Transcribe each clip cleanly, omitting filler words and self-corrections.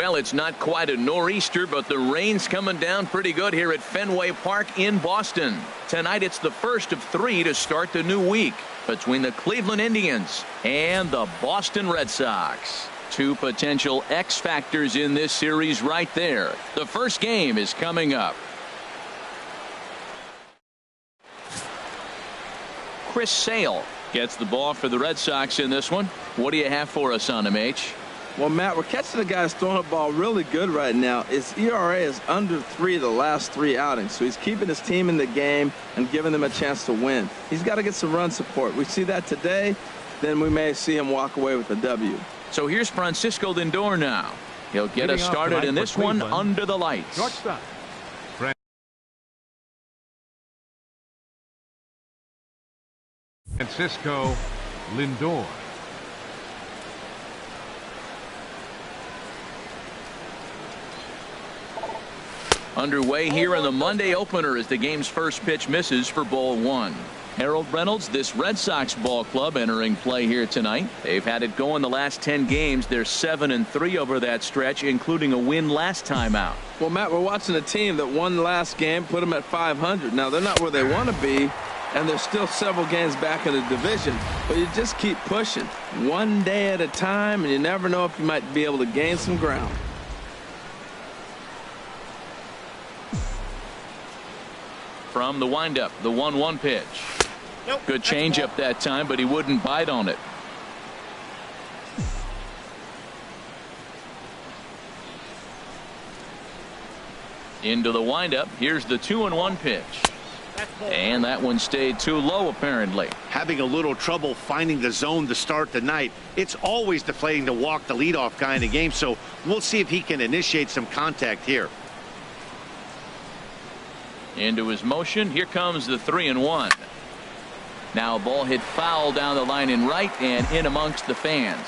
Well, it's not quite a nor'easter, but the rain's coming down pretty good here at Fenway Park in Boston. Tonight, it's the first of 3 to start the new week between the Cleveland Indians and the Boston Red Sox. 2 potential X factors in this series right there. The first game is coming up. Chris Sale gets the ball for the Red Sox in this one. What do you have for us on him, H? Well, Matt, we're catching the guy who's throwing the ball really good right now. His ERA is under 3 the last 3 outings, so he's keeping his team in the game and giving them a chance to win. He's got to get some run support. We see that today, then we may see him walk away with a W. So here's Francisco Lindor now. He'll get us started in this one under the lights. Shortstop. Francisco Lindor. Underway here in the Monday opener as the game's first pitch misses for ball 1. Harold Reynolds, this Red Sox ball club, entering play here tonight. They've had it going the last 10 games. They're 7-3 over that stretch, including a win last time out. Well, Matt, we're watching a team that won the last game, put them at 500. Now, they're not where they want to be, and they're still several games back in the division. But you just keep pushing one day at a time, and you never know if you might be able to gain some ground. From the windup, the 1-1 pitch. Nope, good changeup that time, but he wouldn't bite on it. Into the windup. Here's the 2-1 pitch. And that one stayed too low, apparently. Having a little trouble finding the zone to start the night. It's always deflating to walk the leadoff guy in the game, so we'll see if he can initiate some contact here. Into his motion. Here comes the 3-1. Now a ball hit foul down the line in right and in amongst the fans.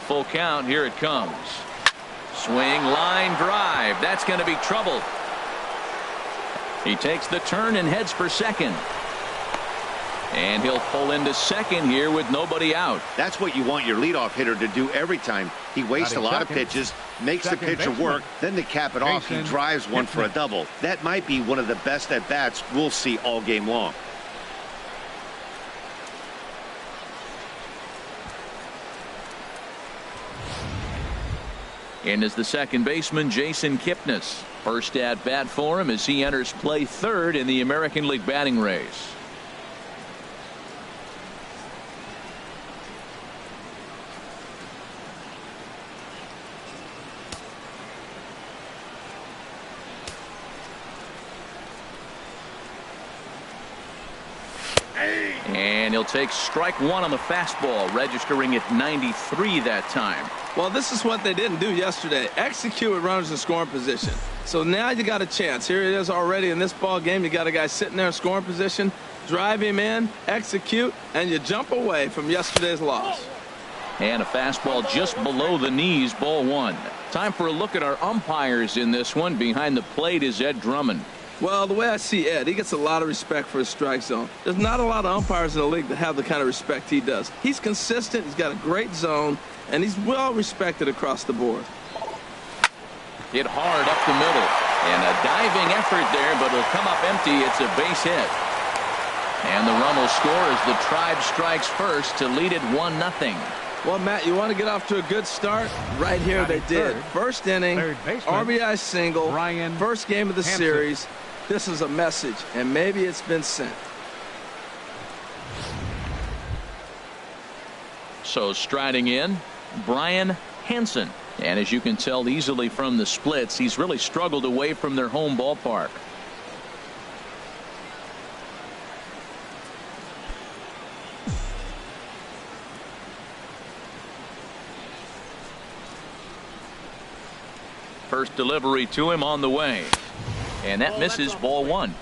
Full count. Here it comes. Swing, line drive. That's going to be trouble. He takes the turn and heads for second. And he'll pull into second here with nobody out. That's what you want your leadoff hitter to do every time. He wastes a lot of pitches, makes the pitcher work, then to cap it off, he drives one for a double. That might be one of the best at-bats we'll see all game long. And is the second baseman, Jason Kipnis. First at bat for him as he enters play third in the American League batting race. And he'll take strike 1 on the fastball, registering at 93 that time. Well, this is what they didn't do yesterday. Execute with runners in scoring position. So now you got a chance. Here it is already in this ball game. You got a guy sitting there in scoring position. Drive him in, execute, and you jump away from yesterday's loss. And a fastball just below the knees, ball 1. Time for a look at our umpires in this one. Behind the plate is Ed Drummond. Well, the way I see Ed, he gets a lot of respect for his strike zone. There's not a lot of umpires in the league that have the kind of respect he does. He's consistent, he's got a great zone, and he's well respected across the board. Hit hard up the middle. And a diving effort there, but it'll come up empty. It's a base hit. And the run will score as the Tribe strikes first to lead it 1-0. Well, Matt, you want to get off to a good start? Right here they did. First inning, RBI single, first game of the series. This is a message, and maybe it's been sent. So striding in, Brian Hansen. And as you can tell easily from the splits, he's really struggled away from their home ballpark. First delivery to him on the way. And that misses, ball 1.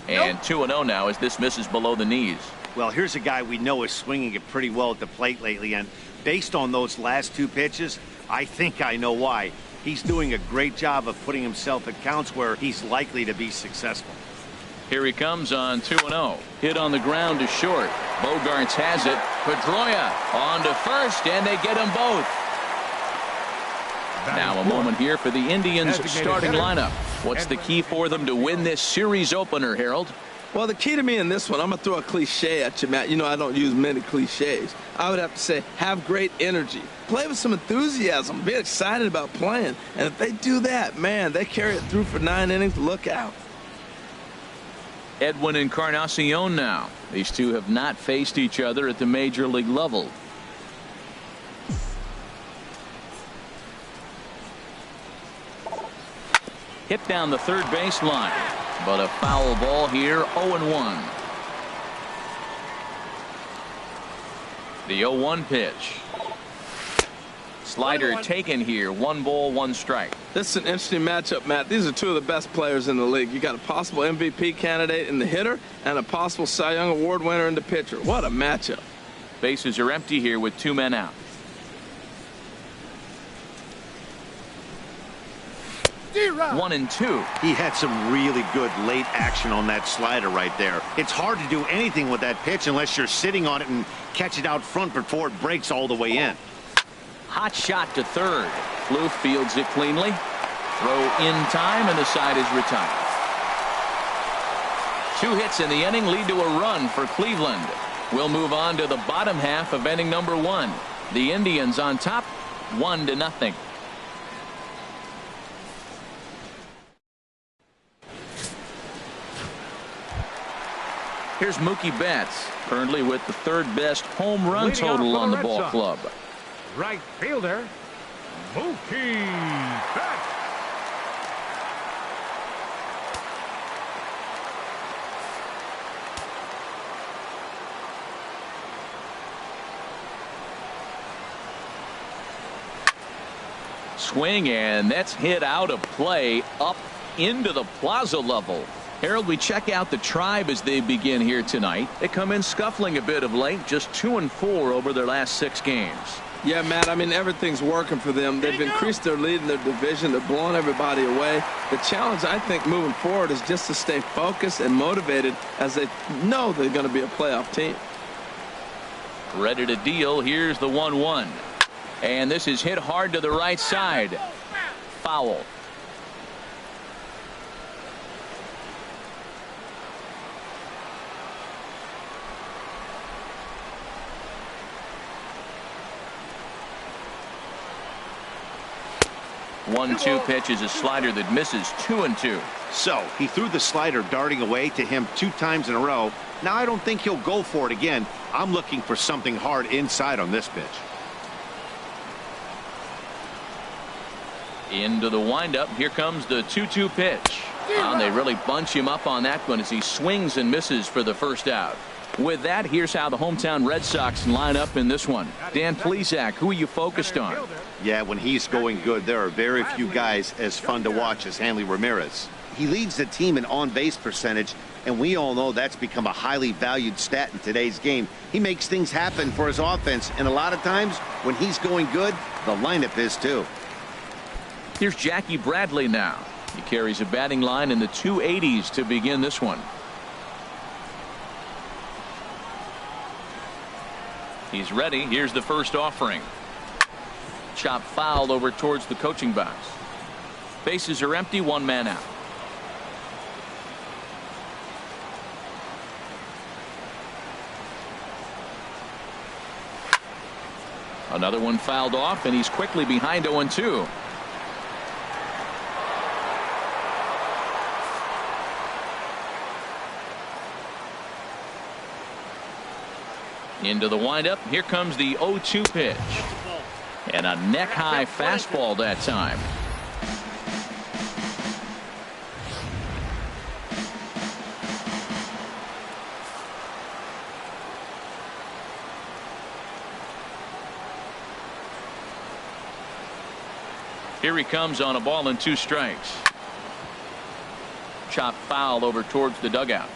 And 2-0 now as this misses below the knees. Well, here's a guy we know is swinging it pretty well at the plate lately, and based on those last 2 pitches, I think I know why. He's doing a great job of putting himself at counts where he's likely to be successful. Here he comes on 2-0. Hit on the ground to short. Bogaerts has it. Pedroia on to first, and they get them both. Now a moment here for the Indians starting lineup. What's the key for them to win this series opener, Harold? Well, the key to me in this one, I'm going to throw a cliche at you, Matt. You know I don't use many cliches. I would have to say have great energy. Play with some enthusiasm. Be excited about playing. And if they do that, man, they carry it through for 9 innings. Look out. Edwin Encarnacion now. These two have not faced each other at the major league level. Hit down the third baseline, but a foul ball here. 0-1. The 0-1 pitch. Slider taken here. 1 ball, 1 strike. This is an interesting matchup, Matt. These are 2 of the best players in the league. You got a possible MVP candidate in the hitter and a possible Cy Young Award winner in the pitcher. What a matchup. Bases are empty here with 2 men out. D-Rod. 1-2. He had some really good late action on that slider right there. It's hard to do anything with that pitch unless you're sitting on it and catch it out front before it breaks all the way in. Hot shot to third. Plouffe fields it cleanly. Throw in time, and the side is retired. 2 hits in the inning lead to a run for Cleveland. We'll move on to the bottom half of inning number 1. The Indians on top, 1-0. Here's Mookie Betts, currently with the 3rd best home run total on the ball club. Right fielder, Mookie Betts. Swing, and that's hit out of play up into the plaza level. Harold, we check out the Tribe as they begin here tonight. They come in scuffling a bit of late, just 2-4 over their last 6 games. Yeah, Matt, I mean, everything's working for them. They've increased their lead in their division. They're blowing everybody away. The challenge, I think, moving forward is just to stay focused and motivated as they know they're going to be a playoff team. Ready to deal. Here's the 1-1. And this is hit hard to the right side. Foul. One-two pitch is a slider that misses. 2-2. So he threw the slider darting away to him 2 times in a row. Now I don't think he'll go for it again. I'm looking for something hard inside on this pitch. Into the windup. Here comes the 2-2 pitch. And they really bunch him up on that one as he swings and misses for the first out. With that, here's how the hometown Red Sox line up in this one. Dan Plesac, who are you focused on? Yeah, when he's going good, there are very few guys as fun to watch as Hanley Ramirez. He leads the team in on-base percentage, and we all know that's become a highly valued stat in today's game. He makes things happen for his offense, and a lot of times when he's going good, the lineup is too. Here's Jackie Bradley now. He carries a batting line in the 280s to begin this one. He's ready. Here's the first offering. Chop foul over towards the coaching box. Bases are empty. 1 man out. Another one fouled off, and he's quickly behind 0-2. Into the windup. Here comes the 0-2 pitch. And a neck-high fastball that time. Here he comes on a ball and 2 strikes. Chop foul over towards the dugout.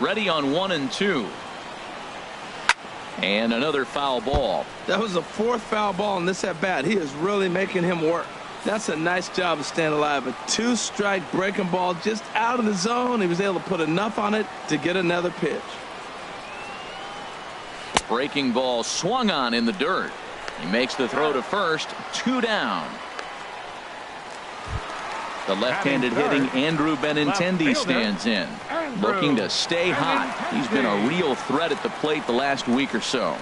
Ready on 1 and 2. And another foul ball. That was the 4th foul ball in this at bat. He is really making him work. That's a nice job of staying alive. A 2-strike breaking ball just out of the zone. He was able to put enough on it to get another pitch. Breaking ball swung on in the dirt. He makes the throw to first. 2 down. The left-handed hitting Andrew Benintendi stands in, looking to stay hot. He's been a real threat at the plate the last week or so.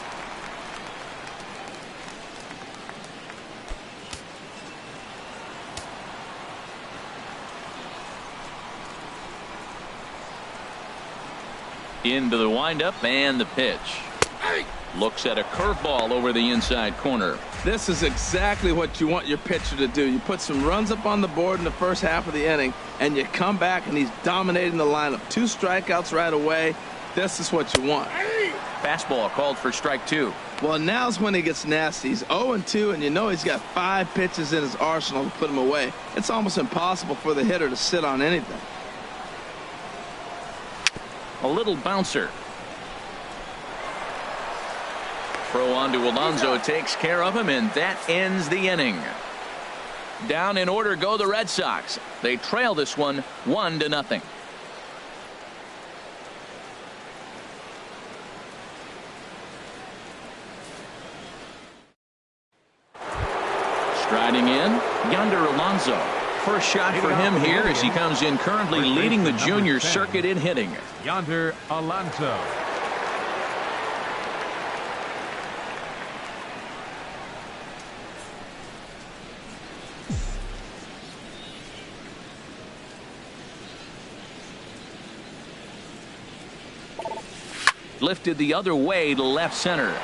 Into the windup and the pitch. Looks at a curveball over the inside corner. This is exactly what you want your pitcher to do. You put some runs up on the board in the first half of the inning, and you come back and he's dominating the lineup. 2 strikeouts right away. This is what you want. Fastball called for strike 2. Well, now's when he gets nasty. He's 0-2, and you know he's got 5 pitches in his arsenal to put him away. It's almost impossible for the hitter to sit on anything. A little bouncer. Throw on to Alonso takes care of him, and that ends the inning. Down in order go the Red Sox. They trail this one 1-0. Striding in, Yonder Alonso. First shot for him here as he comes in, currently leading the junior circuit in hitting. Yonder Alonso. Lifted the other way to left center.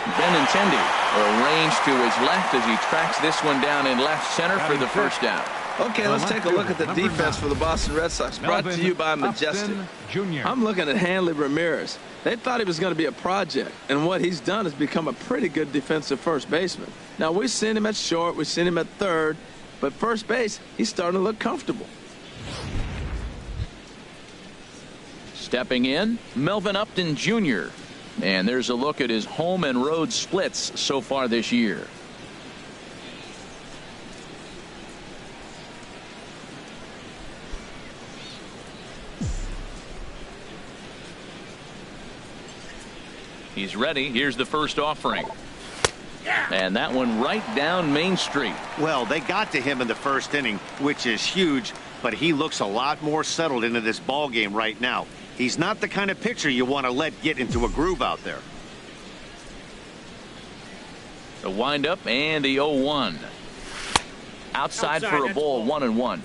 Benintendi arranged to his left as he tracks this one down in left center for the first out. Okay, let's take a look at the defense for the Boston Red Sox. Brought to you by Majestic. I'm looking at Hanley Ramirez. They thought he was going to be a project, and what he's done is become a pretty good defensive first baseman. Now, we've seen him at short, we've seen him at third, but first base, he's starting to look comfortable. Stepping in, Melvin Upton Jr. And there's a look at his home and road splits so far this year. He's ready. Here's the first offering. And that one right down Main Street. Well, they got to him in the first inning, which is huge, but he looks a lot more settled into this ball game right now. He's not the kind of pitcher you want to let get into a groove out there. The windup and the 0-1. Outside for a ball, 1-1.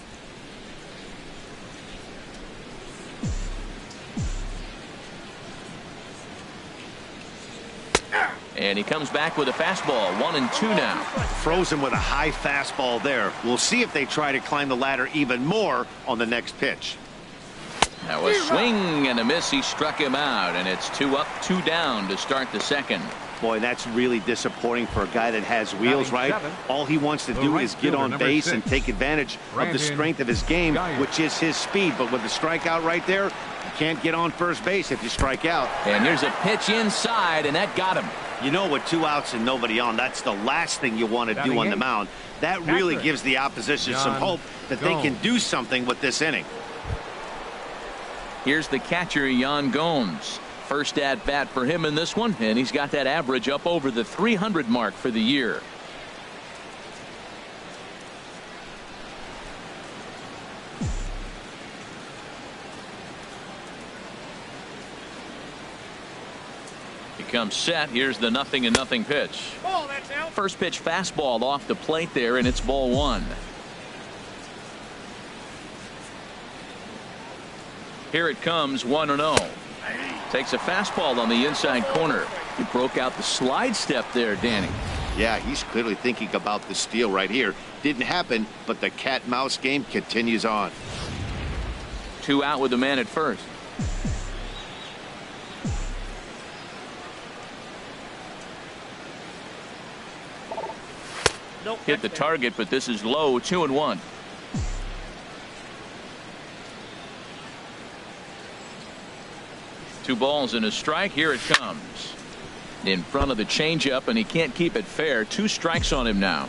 And he comes back with a fastball, 1-2 now. Throws him with a high fastball there. We'll see if they try to climb the ladder even more on the next pitch. Now a swing and a miss. He struck him out, and it's 2 up, 2 down to start the second. Boy, that's really disappointing for a guy that has wheels, right? All he wants to do is get on base and take advantage of the strength of his game, which is his speed. But with the strikeout right there, you can't get on first base if you strike out. And here's a pitch inside, and that got him. You know, with 2 outs and nobody on, that's the last thing you want to do on the mound. That really gives the opposition some hope that they can do something with this inning. Here's the catcher, Yan Gomes. First at bat for him in this one, and he's got that average up over the 300 mark for the year. He comes set. Here's the 0-0 pitch. First pitch fastball off the plate there, and it's ball 1. Here it comes, 1-0. Takes a fastball on the inside corner. He broke out the slide step there, Danny. Yeah, he's clearly thinking about the steal right here. Didn't happen, but the cat-mouse game continues on. 2 out with the man at first. Hit the target, but this is low, 2-1. 2 balls and a strike. Here it comes. In front of the changeup, and he can't keep it fair. 2 strikes on him now.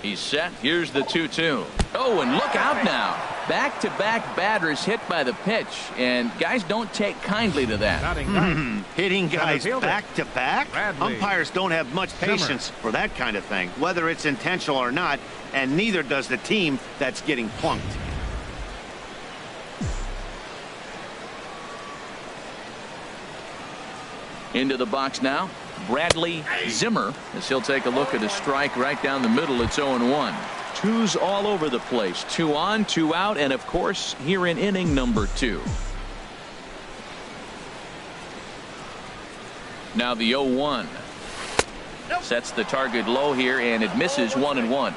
He's set. Here's the 2-2. Oh, and look out now. Back-to-back batters hit by the pitch, and guys don't take kindly to that. Hitting guys back-to-back? Umpires don't have much patience for that kind of thing, whether it's intentional or not, and neither does the team that's getting plunked. Into the box now. Bradley Zimmer, as he'll take a look at a strike right down the middle. It's 0-1. 2's all over the place. 2 on, 2 out, and of course here in inning number 2. Now the 0-1. Sets the target low here, and it misses. 1-1.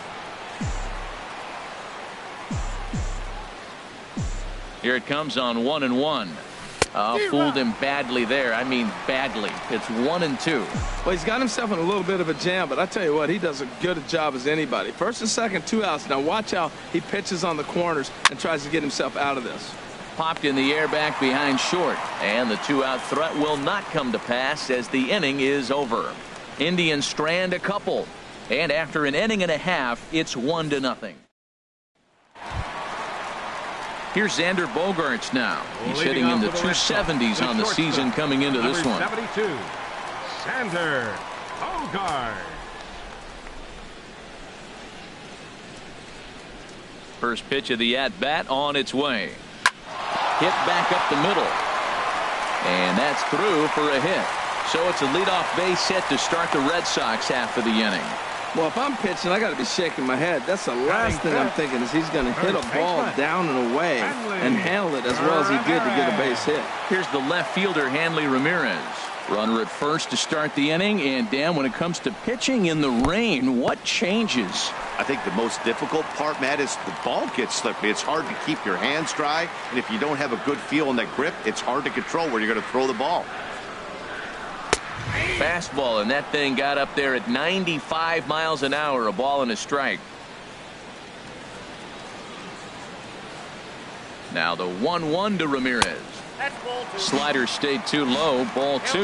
Here it comes on 1-1. Fooled him badly there. I mean badly. It's 1-2. Well, he's got himself in a little bit of a jam, but I tell you what, he does a good job as anybody. First and second, 2 outs. Now watch how he pitches on the corners and tries to get himself out of this. Popped in the air back behind short, and the 2-out threat will not come to pass as the inning is over. Indians strand a couple, and after an inning and a half, it's 1-0. Here's Xander Bogaerts now. He's hitting in the 270s on the season coming into this one. 72, Xander Bogaerts. First pitch of the at-bat on its way. Hit back up the middle. And that's through for a hit. So it's a leadoff base hit to start the Red Sox half of the inning. Well, if I'm pitching, I got to be shaking my head. That's the last thing I'm thinking is he's going to hit a ball down and away and handle it as well as he did to get a base hit. Here's the left fielder, Hanley Ramirez. Runner at first to start the inning. And Dan, when it comes to pitching in the rain, what changes? I think the most difficult part, Matt, is the ball gets slippery. It's hard to keep your hands dry, and if you don't have a good feel in that grip, it's hard to control where you're going to throw the ball. Fastball, and that thing got up there at 95 miles an hour. A ball and a strike. Now the 1-1 to Ramirez. Slider stayed too low. Ball 2.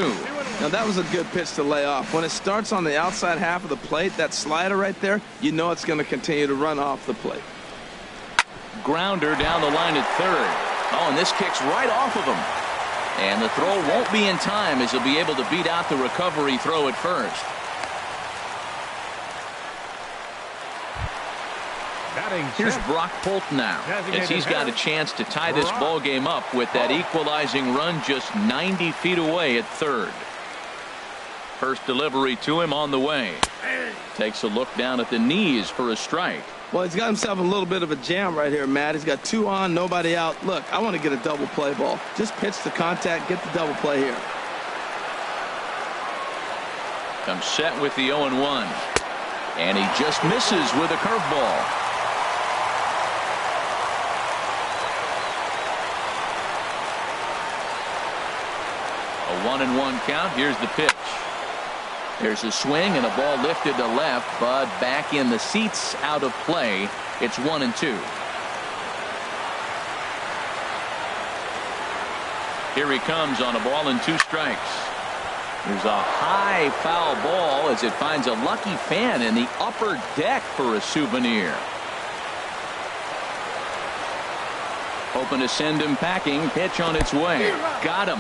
Now that was a good pitch to lay off. When it starts on the outside half of the plate, that slider right there, you know it's going to continue to run off the plate. Grounder down the line at third. Oh, and this kicks right off of him. And the throw won't be in time as he'll be able to beat out the recovery throw at first. Here's Brock Holt now, as he's got a chance to tie this ball game up with that equalizing run just 90 feet away at third. First delivery to him on the way. Takes a look down at the knees for a strike. Well, he's got himself a little bit of a jam right here, Matt. He's got 2 on, nobody out. Look, I want to get a double play ball. Just pitch the contact, get the double play here. Comes set with the 0-1. And he just misses with a curveball. A 1-1 count. Here's the pitch. There's a swing and a ball lifted to left, but back in the seats, out of play. It's 1-2. Here he comes on a ball and 2 strikes. There's a high foul ball as it finds a lucky fan in the upper deck for a souvenir. Hoping to send him packing. Pitch on its way. Got him.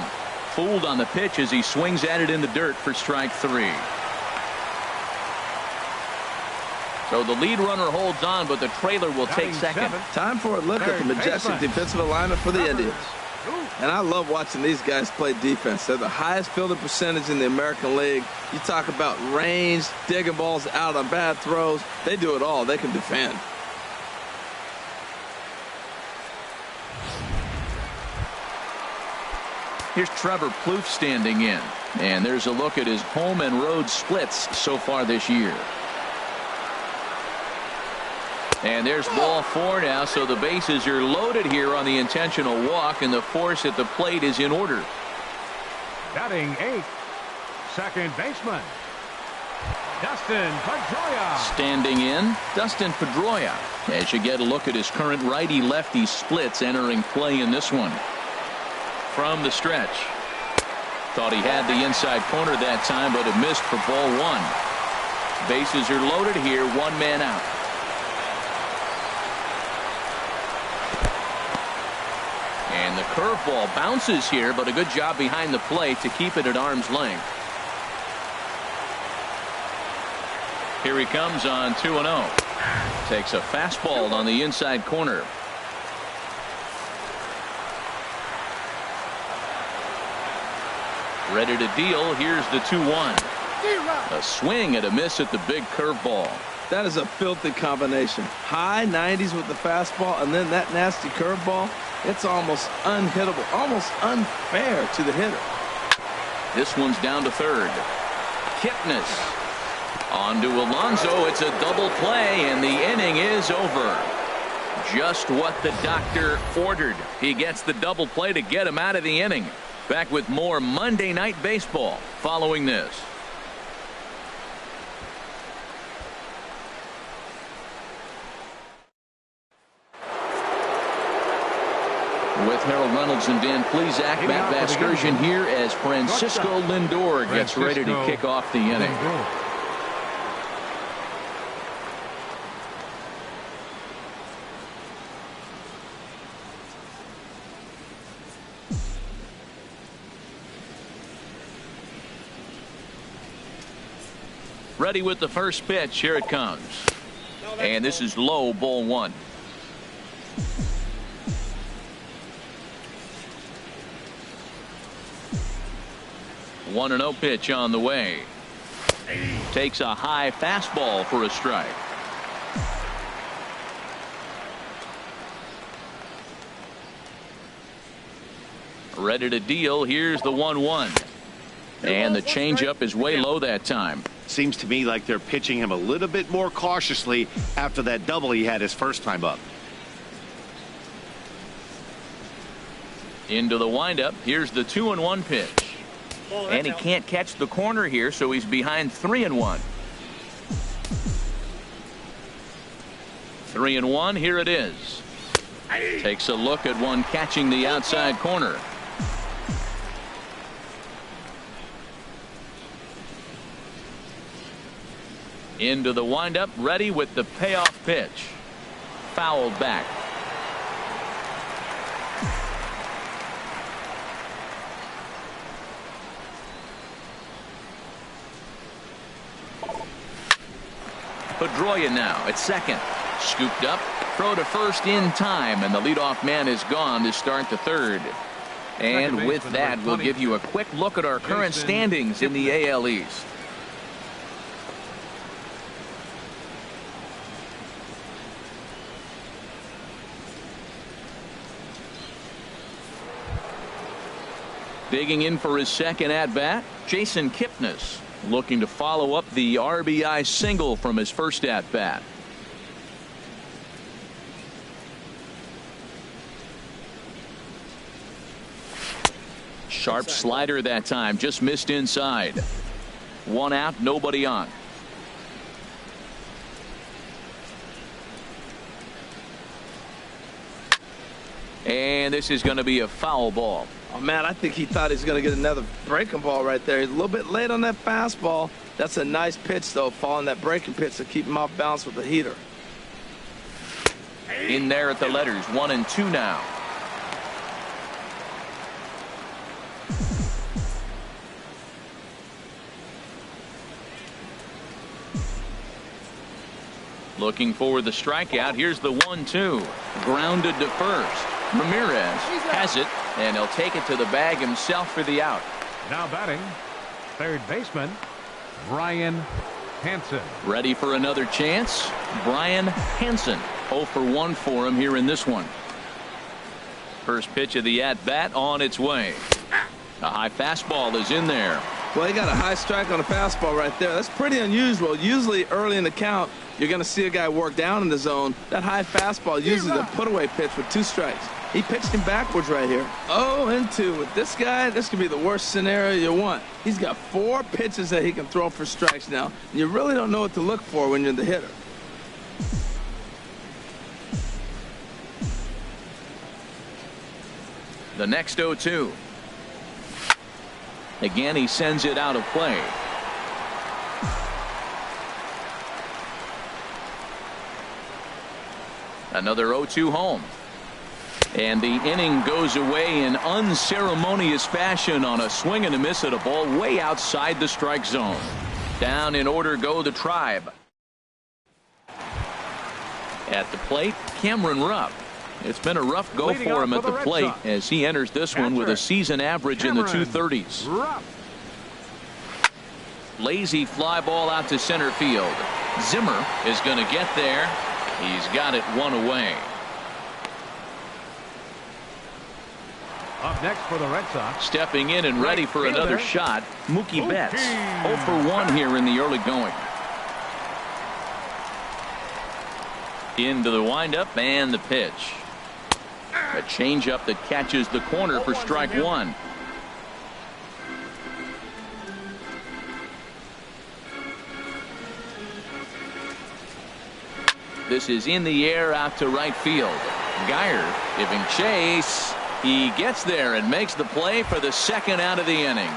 Fooled on the pitch as he swings at it in the dirt for strike 3. So the lead runner holds on, but the trailer will take second. Time for a look at the majestic defensive alignment for the Indians. And I love watching these guys play defense. They're the highest fielding percentage in the American League. You talk about range, digging balls out on bad throws. They do it all. They can defend. Here's Trevor Plouffe standing in. And there's a look at his home and road splits so far this year. And there's ball 4 now, so the bases are loaded here on the intentional walk, and the force at the plate is in order. Batting 8th, second baseman, Dustin Pedroia. Standing in, Dustin Pedroia. As you get a look at his current righty-lefty splits entering play in this one. From the stretch. Thought he had the inside corner that time, but it missed for ball one. Bases are loaded here, one man out. And the curveball bounces here, but a good job behind the plate to keep it at arm's length. Here he comes on 2-0. Takes a fastball on the inside corner. Ready to deal. Here's the 2-1. A swing and a miss at the big curveball. That is a filthy combination. High 90s with the fastball and then that nasty curveball. It's almost unhittable, almost unfair to the hitter. This one's down to third. Kipnis. On to Alonso. It's a double play, and the inning is over. Just what the doctor ordered. He gets the double play to get him out of the inning. Back with more Monday Night Baseball following this. With Harold Reynolds and Dan Plesac, Matt Vasgersian here as Francisco Lindor gets ready to kick off the inning. Ready with the first pitch. Here it comes. And this is low, ball one. One and 0 pitch on the way. Takes a high fastball for a strike. Ready to deal. Here's the 1-1. And the changeup is way low that time. Seems to me like they're pitching him a little bit more cautiously after that double he had his first time up. Into the windup. Here's the 2-1 pitch. And he can't catch the corner here, so he's behind 3-1. 3-1. Here it is. Takes a look at one catching the outside corner. Into the windup, ready with the payoff pitch. Fouled back. Pedroia now at second. Scooped up. Throw to first in time, and the leadoff man is gone to start the third. And with that, we'll give you a quick look at our current standings in the AL East. Digging in for his second at-bat, Jason Kipnis, looking to follow up the RBI single from his first at-bat. Sharp slider that time, just missed inside. One out, nobody on. And this is going to be a foul ball. Oh, man, I think he thought he was going to get another breaking ball right there. He's a little bit late on that fastball. That's a nice pitch, though, following that breaking pitch to keep him off balance with the heater. In there at the letters, 1 and 2 now. Looking for the strikeout. Here's the 1-2. Grounded to first. Ramirez has it, and he'll take it to the bag himself for the out. Now batting, third baseman, Brian Hansen. Ready for another chance. Brian Hansen. 0 for 1 for him here in this one. First pitch of the at-bat on its way. A high fastball is in there. Well, he got a high strike on a fastball right there. That's pretty unusual. Usually early in the count, you're going to see a guy work down in the zone. That high fastball usually the put-away pitch with 2 strikes. He pitched him backwards right here. 0-2 with this guy. This could be the worst scenario you want. He's got 4 pitches that he can throw for strikes now. You really don't know what to look for when you're the hitter. The next 0-2. Again, he sends it out of play. Another 0-2 home. And the inning goes away in unceremonious fashion on a swing and a miss at a ball way outside the strike zone. Down in order go the Tribe. At the plate, Cameron Rupp. It's been a rough go for him at the plate as he enters this one with a season average in the 230s. Lazy fly ball out to center field. Zimmer is going to get there. He's got it 1 away. Up next for the Red Sox. Stepping in and ready for another shot, Mookie Betts. 0 for 1 here in the early going. Into the windup and the pitch. A changeup that catches the corner for strike 1. This is in the air out to right field. Geyer giving chase. He gets there and makes the play for the 2nd out of the inning.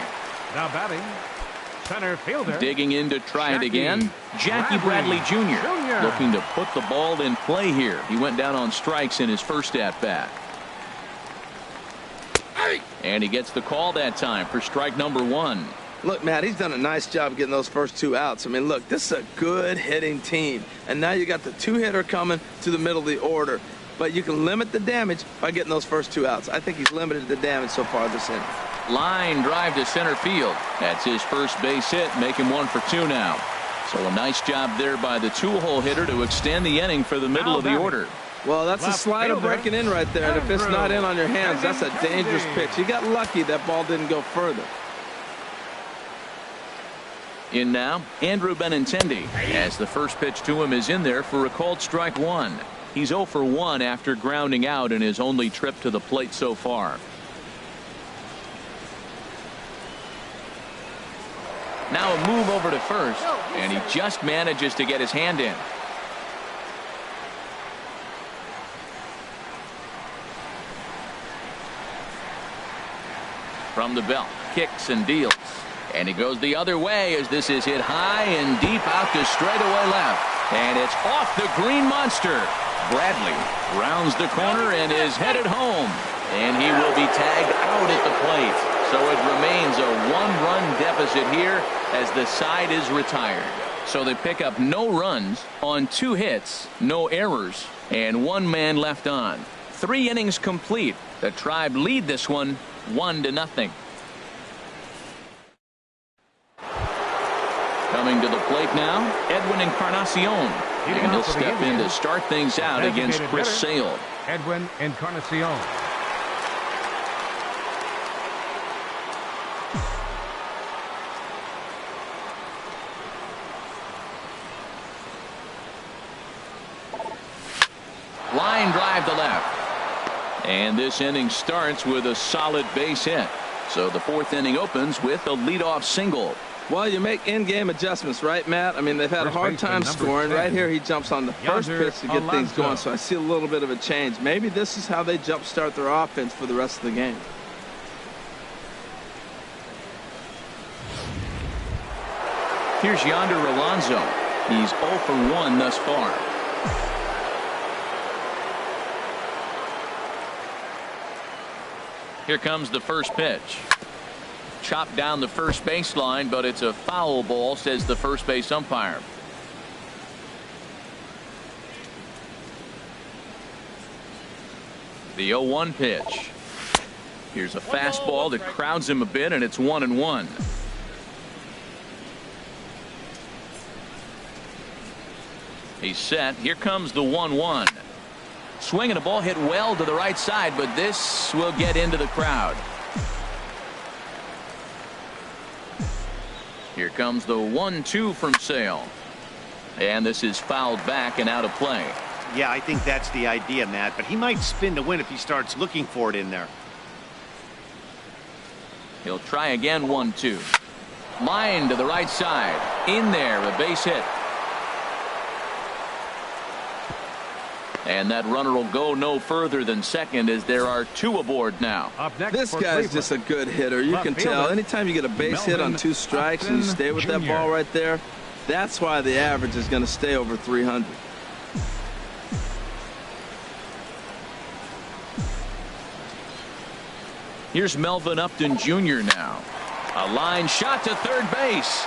Now batting, center fielder. Digging in to try it again. Jackie Bradley Jr. looking to put the ball in play here. He went down on strikes in his first at bat. And he gets the call that time for strike number 1. Look, Matt, he's done a nice job getting those first 2 outs. I mean, look, this is a good hitting team. And now you got the 2-hitter coming to the middle of the order. But you can limit the damage by getting those first 2 outs. I think he's limited the damage so far this inning. Line drive to center field. That's his first base hit, make him 1 for 2 now. So a nice job there by the 2-hole hitter to extend the inning for the middle of the order. Well, that's a slider breaking in right there. And if it's not in on your hands, that's a dangerous pitch. You got lucky that ball didn't go further. In now, Andrew Benintendi, as the first pitch to him is in there for a called strike 1. He's 0 for 1 after grounding out in his only trip to the plate so far. Now a move over to first, and he just manages to get his hand in. From the belt, kicks and deals. And he goes the other way as this is hit high and deep out to straightaway left. And it's off the green monster. Bradley rounds the corner and is headed home. And he will be tagged out at the plate. So it remains a 1-run deficit here as the side is retired. So they pick up no runs on 2 hits, no errors, and 1 man left on. 3 innings complete. The Tribe lead this one 1-0. Coming to the plate now, Edwin Encarnacion. And he'll step in to start things out against Chris Sale. Edwin Encarnacion. Line drive to left. And this inning starts with a solid base hit. So the 4th inning opens with a leadoff single. Well, you make in-game adjustments, right, Matt? I mean, they've had a hard time scoring. Right here, he jumps on the first pitch to get things going, so I see a little bit of a change. Maybe this is how they jumpstart their offense for the rest of the game. Here's Yonder Alonso. He's 0 for 1 thus far. Here comes the first pitch. Chopped down the first baseline, but it's a foul ball, says the first base umpire. The 0-1 pitch. Here's a fastball that crowds him a bit, and it's 1-1. He's set. Here comes the 1-1. Swinging a ball hit well to the right side, but this will get into the crowd. Here comes the 1-2 from Sale. And this is fouled back and out of play. Yeah, I think that's the idea, Matt, but he might spin to win if he starts looking for it in there. He'll try again. 1-2. Line to the right side. In there, a base hit. And that runner will go no further than second as there are 2 aboard now. Up next this guy's just a good hitter. You can tell anytime you get a base hit on 2 strikes and you stay with that ball right there, that's why the average is going to stay over 300. Here's Melvin Upton Jr. now. A line shot to third base.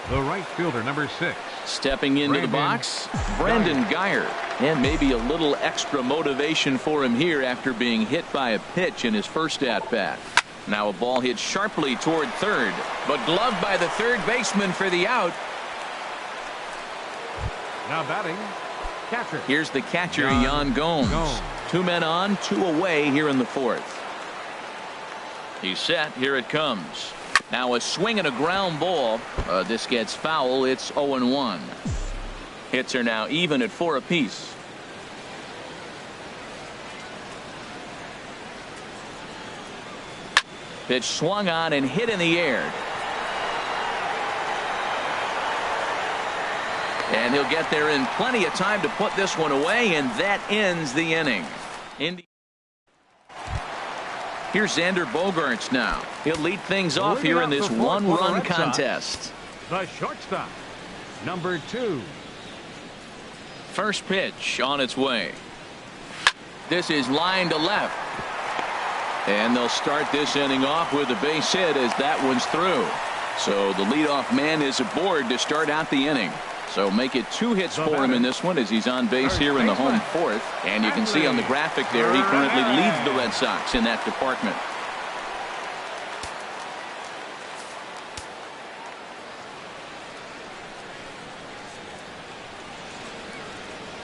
The right fielder, number 6. Stepping into the box, Geyer. And maybe a little extra motivation for him here after being hit by a pitch in his first at-bat. Now a ball hit sharply toward third, but gloved by the third baseman for the out. Now batting, catcher. Here's the catcher, Yan Gomes. 2 men on, 2 away here in the 4th. He's set. Here it comes. Now a swing and a ground ball. This gets foul. It's 0-1. Hits are now even at 4 apiece. Pitch swung on and hit in the air. And he'll get there in plenty of time to put this one away, and that ends the inning. Here's Xander Bogaerts now. He'll lead things off here in this 1-run contest. The shortstop, number 2. First pitch on its way. This is line to left. And they'll start this inning off with a base hit as that one's through. So the leadoff man is aboard to start out the inning. So make it 2 hits for him in this one as he's on base here in the home 4th. And you can see on the graphic there he currently leads the Red Sox in that department.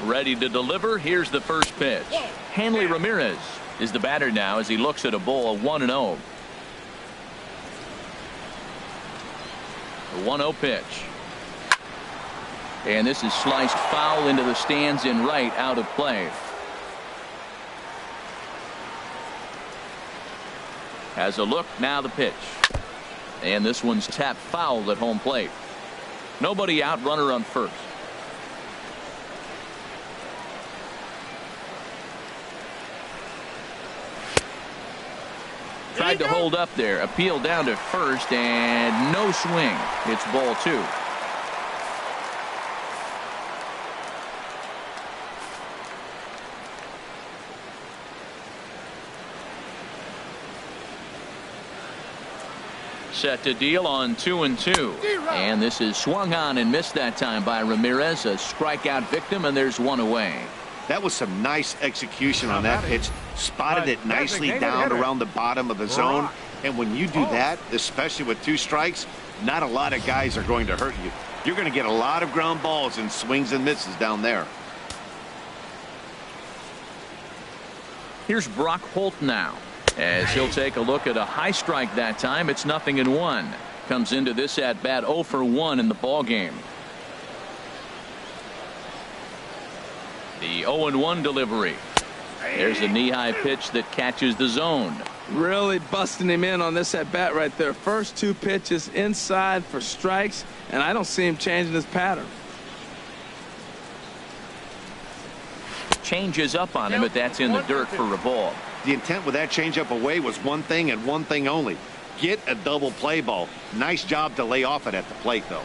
Ready to deliver. Here's the first pitch. Hanley Ramirez is the batter now as he looks at a ball 1-0. The 1-0 pitch. And this is sliced foul into the stands in right, out of play. Has a look, now the pitch. And this one's tapped foul at home plate. Nobody out, runner on first. Tried to hold up there, appeal down to first, and no swing. It's ball 2. Set to deal on 2-2. And this is swung on and missed that time by Ramirez. A strikeout victim, and there's 1 away. That was some nice execution on that pitch. Spotted it nicely down around the bottom of the zone. And when you do that, especially with 2 strikes, not a lot of guys are going to hurt you. You're going to get a lot of ground balls and swings and misses down there. Here's Brock Holt now, as he'll take a look at a high strike that time. It's 0-1. Comes into this at bat 0 for 1 in the ball game. The 0-1 delivery. There's a knee-high pitch that catches the zone. Really busting him in on this at bat right there. First 2 pitches inside for strikes, and I don't see him changing his pattern. Changes up on him, but that's in the dirt for a ball. The intent with that changeup away was one thing and one thing only. Get a double play ball. Nice job to lay off it at the plate, though.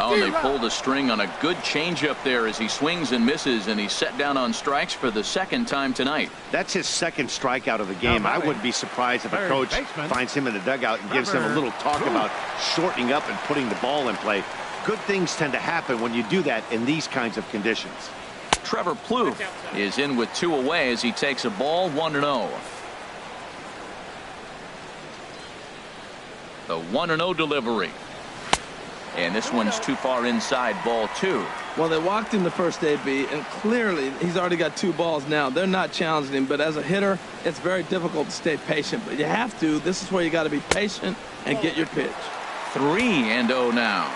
Oh, and they pulled a string on a good changeup there as he swings and misses, and he's set down on strikes for the 2nd time tonight. That's his 2nd strikeout of the game. I wouldn't be surprised if a coach finds him in the dugout and gives him a little talk about shortening up and putting the ball in play. Good things tend to happen when you do that in these kinds of conditions. Trevor Plouffe is in with 2 away as he takes a ball 1-0. The 1-0 delivery. And this one's too far inside, ball 2. Well, they walked him the first AB, and clearly he's already got 2 balls now. They're not challenging him, but as a hitter, it's very difficult to stay patient. But you have to. This is where you got to be patient and get your pitch. 3-0 now.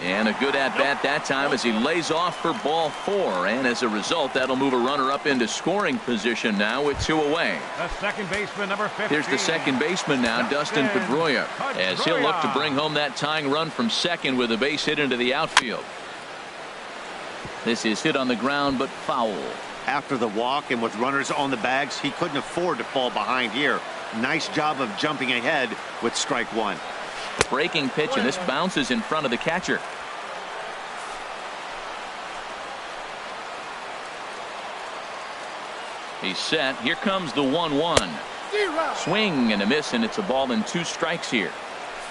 And a good at-bat that time as he lays off for ball 4. And as a result, that'll move a runner up into scoring position now with 2 away. The second baseman, number 15. Here's the second baseman now, Dustin Pedroia, as he'll look to bring home that tying run from second with a base hit into the outfield. This is hit on the ground, but foul. After the walk and with runners on the bags, he couldn't afford to fall behind here. Nice job of jumping ahead with strike 1. Breaking pitch, and this bounces in front of the catcher. He's set. Here comes the 1-1. Swing and a miss, and it's a ball and 2 strikes here.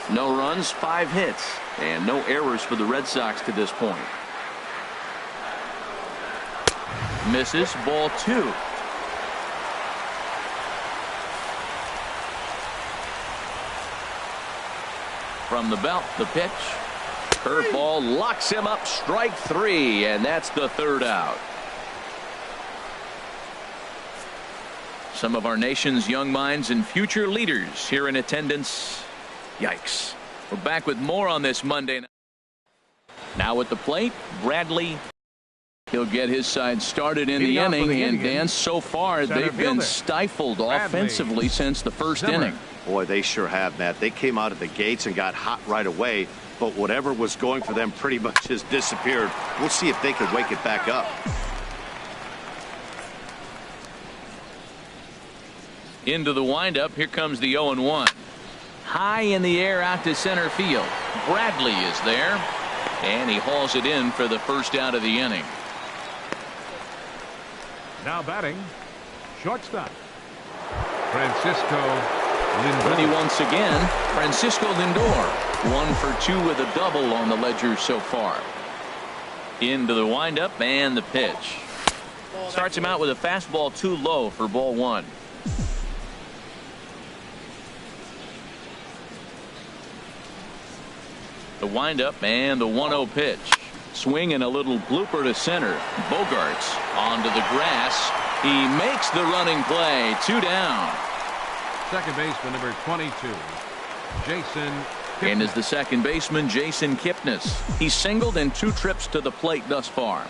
No runs, 5 hits, and no errors for the Red Sox to this point. Misses, ball 2. From the belt, the pitch. Curveball locks him up, strike 3, and that's the 3rd out. Some of our nation's young minds and future leaders here in attendance. Yikes. We're back with more on this Monday night. Now at the plate, Bradley. He'll get his side started in the inning, and Dan, so far they've been stifled offensively since the first inning. Boy, they sure have, Matt. They came out of the gates and got hot right away, but whatever was going for them pretty much has disappeared. We'll see if they can wake it back up. Into the windup. Here comes the 0-1. High in the air out to center field. Bradley is there, and he hauls it in for the first out of the inning. Now batting, shortstop, Francisco Lindor. Ready once again, Francisco Lindor. 1 for 2 with a double on the ledger so far. Into the windup and the pitch. Starts him out with a fastball too low for ball 1. The windup and the 1-0 pitch. Swing and a little blooper to center. Bogaerts onto the grass. He makes the running play. 2 down. Second baseman, number 22, Jason Kipnis. And is the second baseman, Jason Kipnis. He's singled in 2 trips to the plate thus far.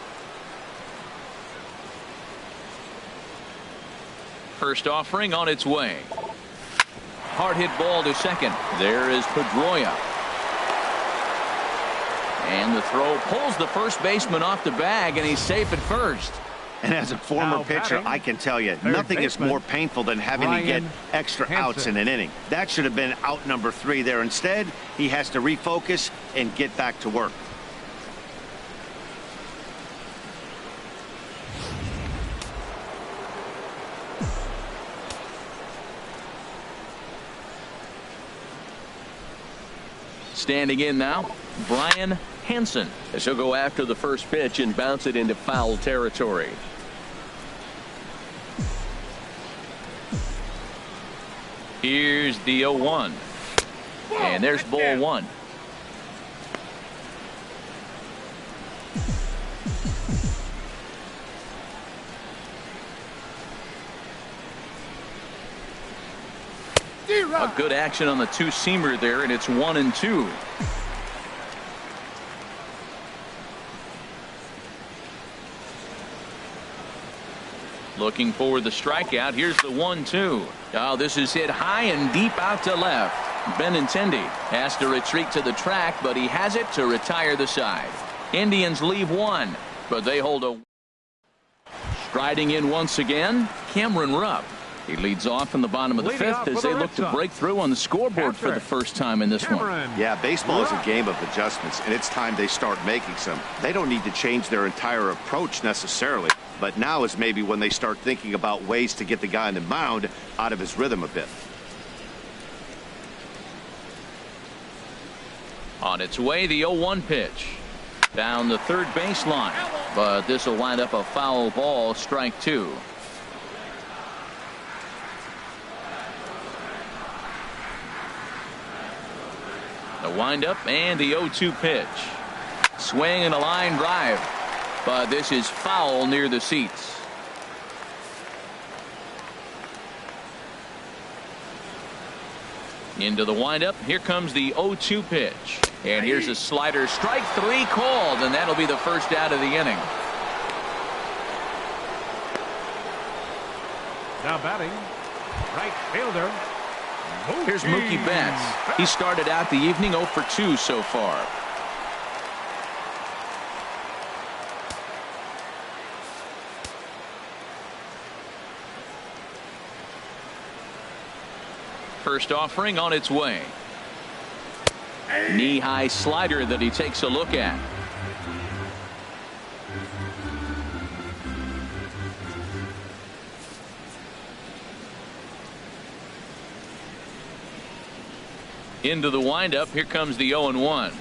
First offering on its way. Hard hit ball to second. There is Pedroia. And the throw pulls the first baseman off the bag, and he's safe at first. And as a former pitcher, I can tell you, nothing is more painful than having to get extra outs in an inning. That should have been out number 3 there. Instead, he has to refocus and get back to work. Standing in now, Brian Hansen, as he'll go after the first pitch and bounce it into foul territory. Here's the 0-1. And there's ball 1. A good action on the 2-seamer there, and it's 1-2. Looking for the strikeout. Here's the 1-2. Oh, this is hit high and deep out to left. Benintendi has to retreat to the track, but he has it to retire the side. Indians leave 1, but they hold a. Striding in once again, Cameron Rupp. He leads off in the bottom of the 5th as they look to break through on the scoreboard for the first time in this one. Yeah, baseball is a game of adjustments, and it's time they start making some. They don't need to change their entire approach necessarily, but now is maybe when they start thinking about ways to get the guy on the mound out of his rhythm a bit. On its way, the 0-1 pitch. Down the third baseline, but this will wind up a foul ball, strike 2. The windup and the 0-2 pitch. Swing and a line drive, but this is foul near the seats. Into the windup. Here comes the 0-2 pitch. And here's a slider. Strike 3 called, and that'll be the first out of the inning. Now batting, right fielder, Mookie. Here's Mookie Betts. He started out the evening 0 for 2 so far. First offering on its way. Knee-high slider that he takes a look at. Into the windup. Here comes the 0-1.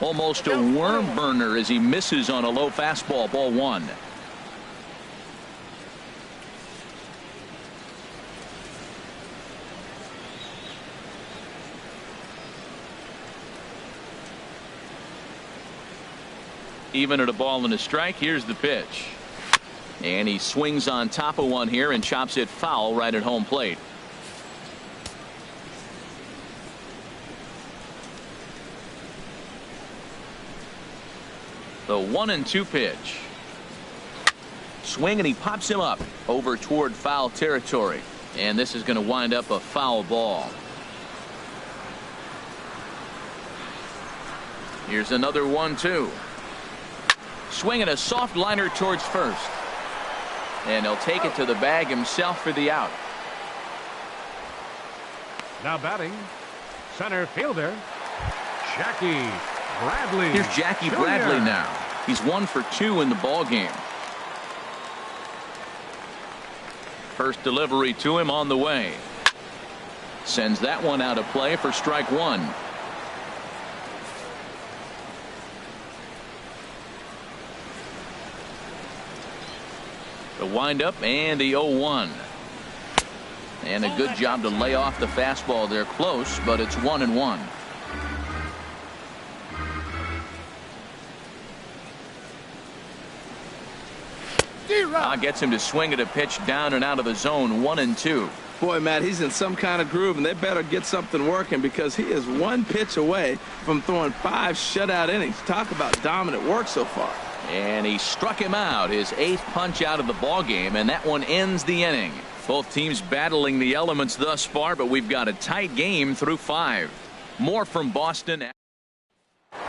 Almost a worm burner as he misses on a low fastball. Ball 1. Even at a ball and a strike. Here's the pitch, and he swings on top of one here and chops it foul right at home plate. The 1-2 pitch. Swing, and he pops him up over toward foul territory, and this is going to wind up a foul ball. Here's another 1-2. Swinging a soft liner towards first, and he'll take it to the bag himself for the out. Now batting, center fielder, Jackie Bradley. Here's Jackie Jr. Bradley now. He's 1 for 2 in the ball game. First delivery to him on the way. Sends that one out of play for strike 1. The windup and the 0-1. And a good job to lay off the fastball there. Close, but it's 1-1. Gets him to swing at a pitch down and out of the zone. 1-2. Boy, Matt, he's in some kind of groove, and they better get something working because he is 1 pitch away from throwing 5 shutout innings. Talk about dominant work so far. And he struck him out, his 8th punch out of the ball game, and that one ends the inning. Both teams battling the elements thus far, but we've got a tight game through 5. More from Boston.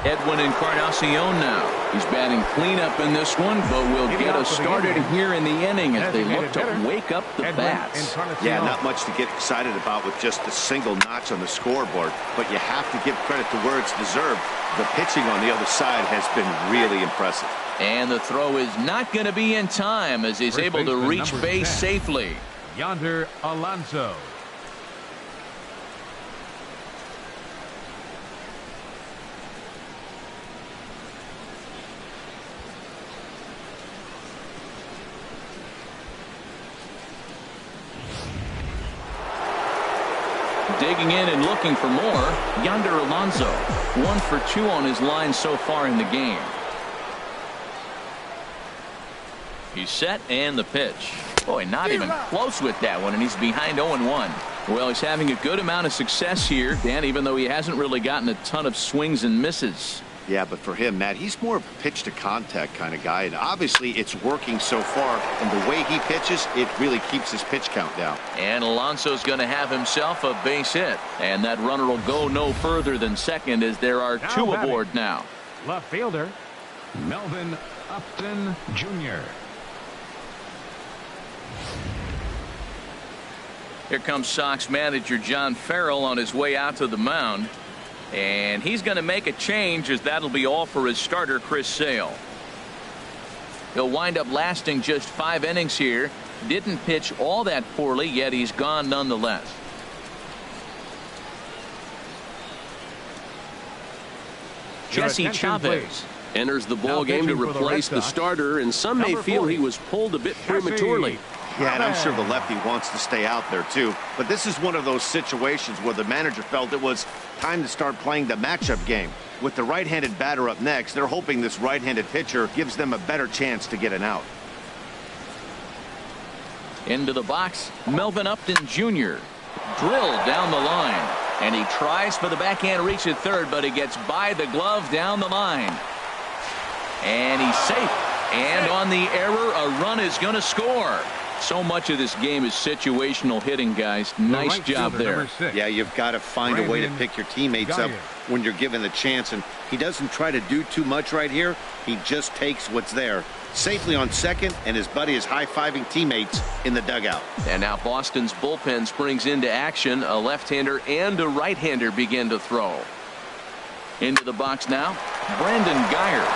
Edwin Encarnacion now. He's batting cleanup in this one, but will get us started here in the inning as they look to wake up the bats. Yeah, not much to get excited about with just a single notch on the scoreboard, but you have to give credit to where it's deserved. The pitching on the other side has been really impressive. And the throw is not going to be in time as he's able to reach base safely. Yonder Alonso. Digging in and looking for more. Yonder Alonso, 1 for 2 on his line so far in the game. He's set, and the pitch. Boy, not even close with that one, and he's behind 0-1. Well, he's having a good amount of success here, Dan, even though he hasn't really gotten a ton of swings and misses. Yeah, but for him, Matt, he's more of a pitch to contact kind of guy, and obviously it's working so far, and the way he pitches, it really keeps his pitch count down. And Alonso's going to have himself a base hit, and that runner will go no further than second as there are 2 aboard now. Left fielder, Melvin Upton Jr. Here comes Sox manager John Farrell on his way out to the mound. And he's going to make a change as that'll be all for his starter, Chris Sale. He'll wind up lasting just 5 innings here. Didn't pitch all that poorly, yet he's gone nonetheless. Jesse Chavez Enters the ball game to replace the starter, and some may feel he was pulled a bit prematurely. Yeah, and I'm sure the lefty wants to stay out there too. But this is one of those situations where the manager felt it was time to start playing the matchup game. With the right-handed batter up next, they're hoping this right-handed pitcher gives them a better chance to get an out. Into the box, Melvin Upton Jr. Drilled down the line, and he tries for the backhand reach at third, but he gets by the glove down the line. And he's safe. And on the error, a run is going to score. So much of this game is situational hitting, guys. Nice job there. Yeah, you've got to find a way to pick your teammates up when you're given the chance, and he doesn't try to do too much right here. He just takes what's there. Safely on second, and his buddy is high-fiving teammates in the dugout. And now Boston's bullpen springs into action. A left-hander and a right-hander begin to throw. Into the box now, Brandon Geyer.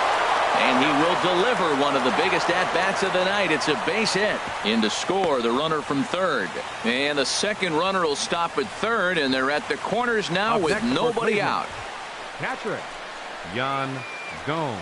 And he will deliver one of the biggest at-bats of the night. It's a base hit. In to score, the runner from third. And the second runner will stop at third, and they're at the corners now with nobody out. Catcher, Yan Gomes.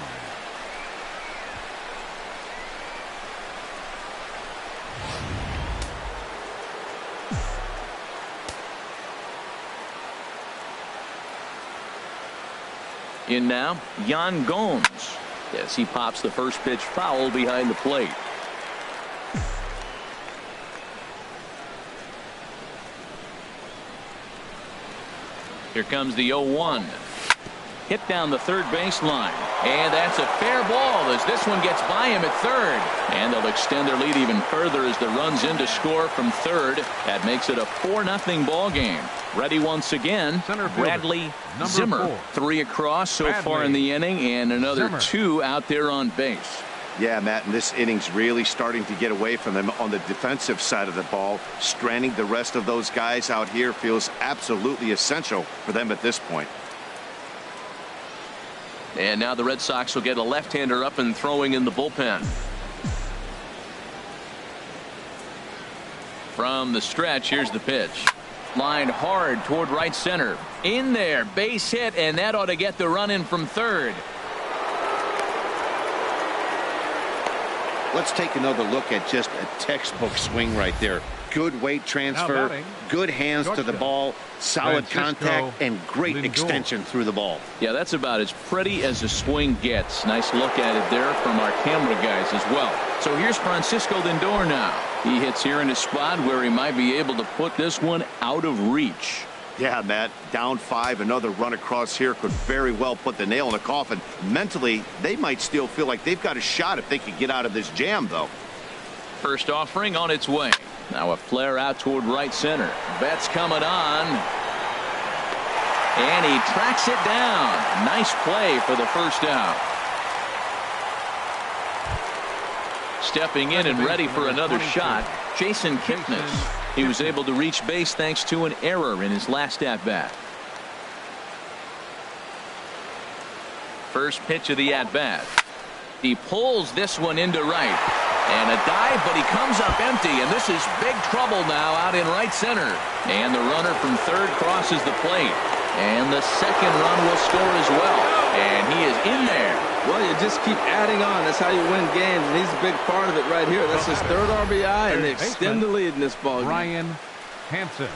In now, Yan Gomes. Yes, he pops the first pitch foul behind the plate. Here comes the 0-1. Hit down the third baseline. And that's a fair ball as this one gets by him at third. And they'll extend their lead even further as the runs in to score from third. That makes it a 4-0 ball game. Ready once again, Bradley Zimmer. 3 across so far in the inning, and another 2 out there on base. Yeah, Matt, and this inning's really starting to get away from them on the defensive side of the ball. Stranding the rest of those guys out here feels absolutely essential for them at this point. And now the Red Sox will get a left-hander up and throwing in the bullpen. From the stretch, here's the pitch. Lined hard toward right center. In there, base hit, and that ought to get the run in from third. Let's take another look at just a textbook swing right there. Good weight transfer, good hands to the ball, solid contact, and great extension through the ball. Yeah, that's about as pretty as a swing gets. Nice look at it there from our camera guys as well. So here's Francisco Lindor now. He hits here in a spot where he might be able to put this one out of reach. Yeah, Matt, down 5, another run across here could very well put the nail in the coffin. Mentally, they might still feel like they've got a shot if they could get out of this jam, though. First offering on its way. Now a flare out toward right center. Betts coming on. And he tracks it down. Nice play for the first out. Stepping in and ready for another shot, Jason Kipnis. He was able to reach base thanks to an error in his last at-bat. First pitch of the at-bat. He pulls this one into right. And a dive, but he comes up empty, and this is big trouble now out in right center. And the runner from third crosses the plate. And the second run will score as well. And he is in there. Well, you just keep adding on. That's how you win games, and he's a big part of it right here. That's his third RBI, and they extend the lead in this ball game. Brian Hansen.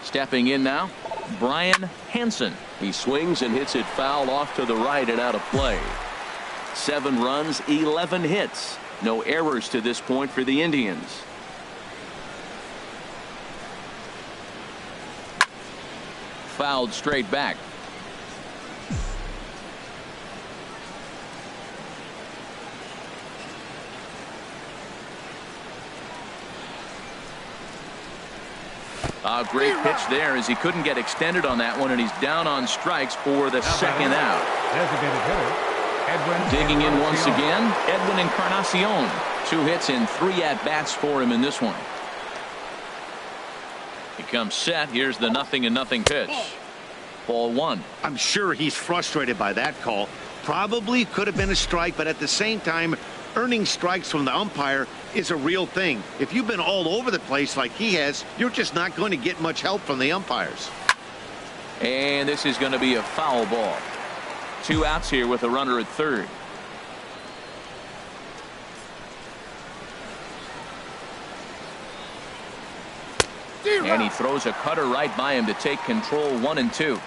Stepping in now, Brian Hansen. He swings and hits it foul off to the right and out of play. 7 runs, 11 hits. No errors to this point for the Indians. Fouled straight back. A great pitch there as he couldn't get extended on that one, and he's down on strikes for the second out. Designated hitter, Edwin Digging in once again, Edwin Encarnacion. 2 hits and 3 at-bats for him in this one. He comes set. Here's the 0-0 pitch. Ball 1. I'm sure he's frustrated by that call. probably could have been a strike, but at the same time, earning strikes from the umpire is a real thing. If you've been all over the place like he has, you're just not going to get much help from the umpires. And this is going to be a foul ball. 2 outs here with a runner at third. And he throws a cutter right by him to take control. 1-2.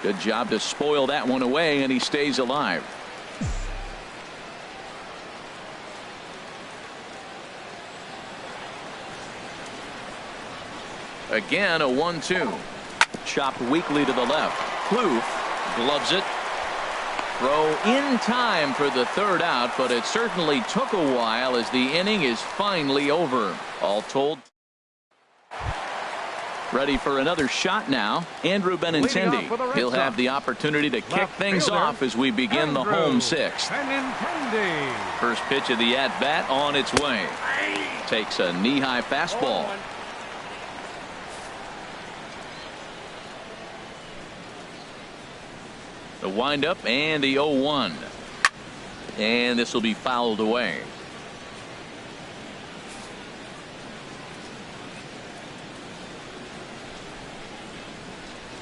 Good job to spoil that one away, and he stays alive. Again, a 1-2. Chopped weakly to the left. Plouffe gloves it. Throw in time for the third out, but it certainly took a while as the inning is finally over. All told. Ready for another shot now. Andrew Benintendi. He'll have the opportunity to kick things off as we begin the home sixth. First pitch of the at-bat on its way. Takes a knee-high fastball. The windup and the 0-1. And this will be fouled away.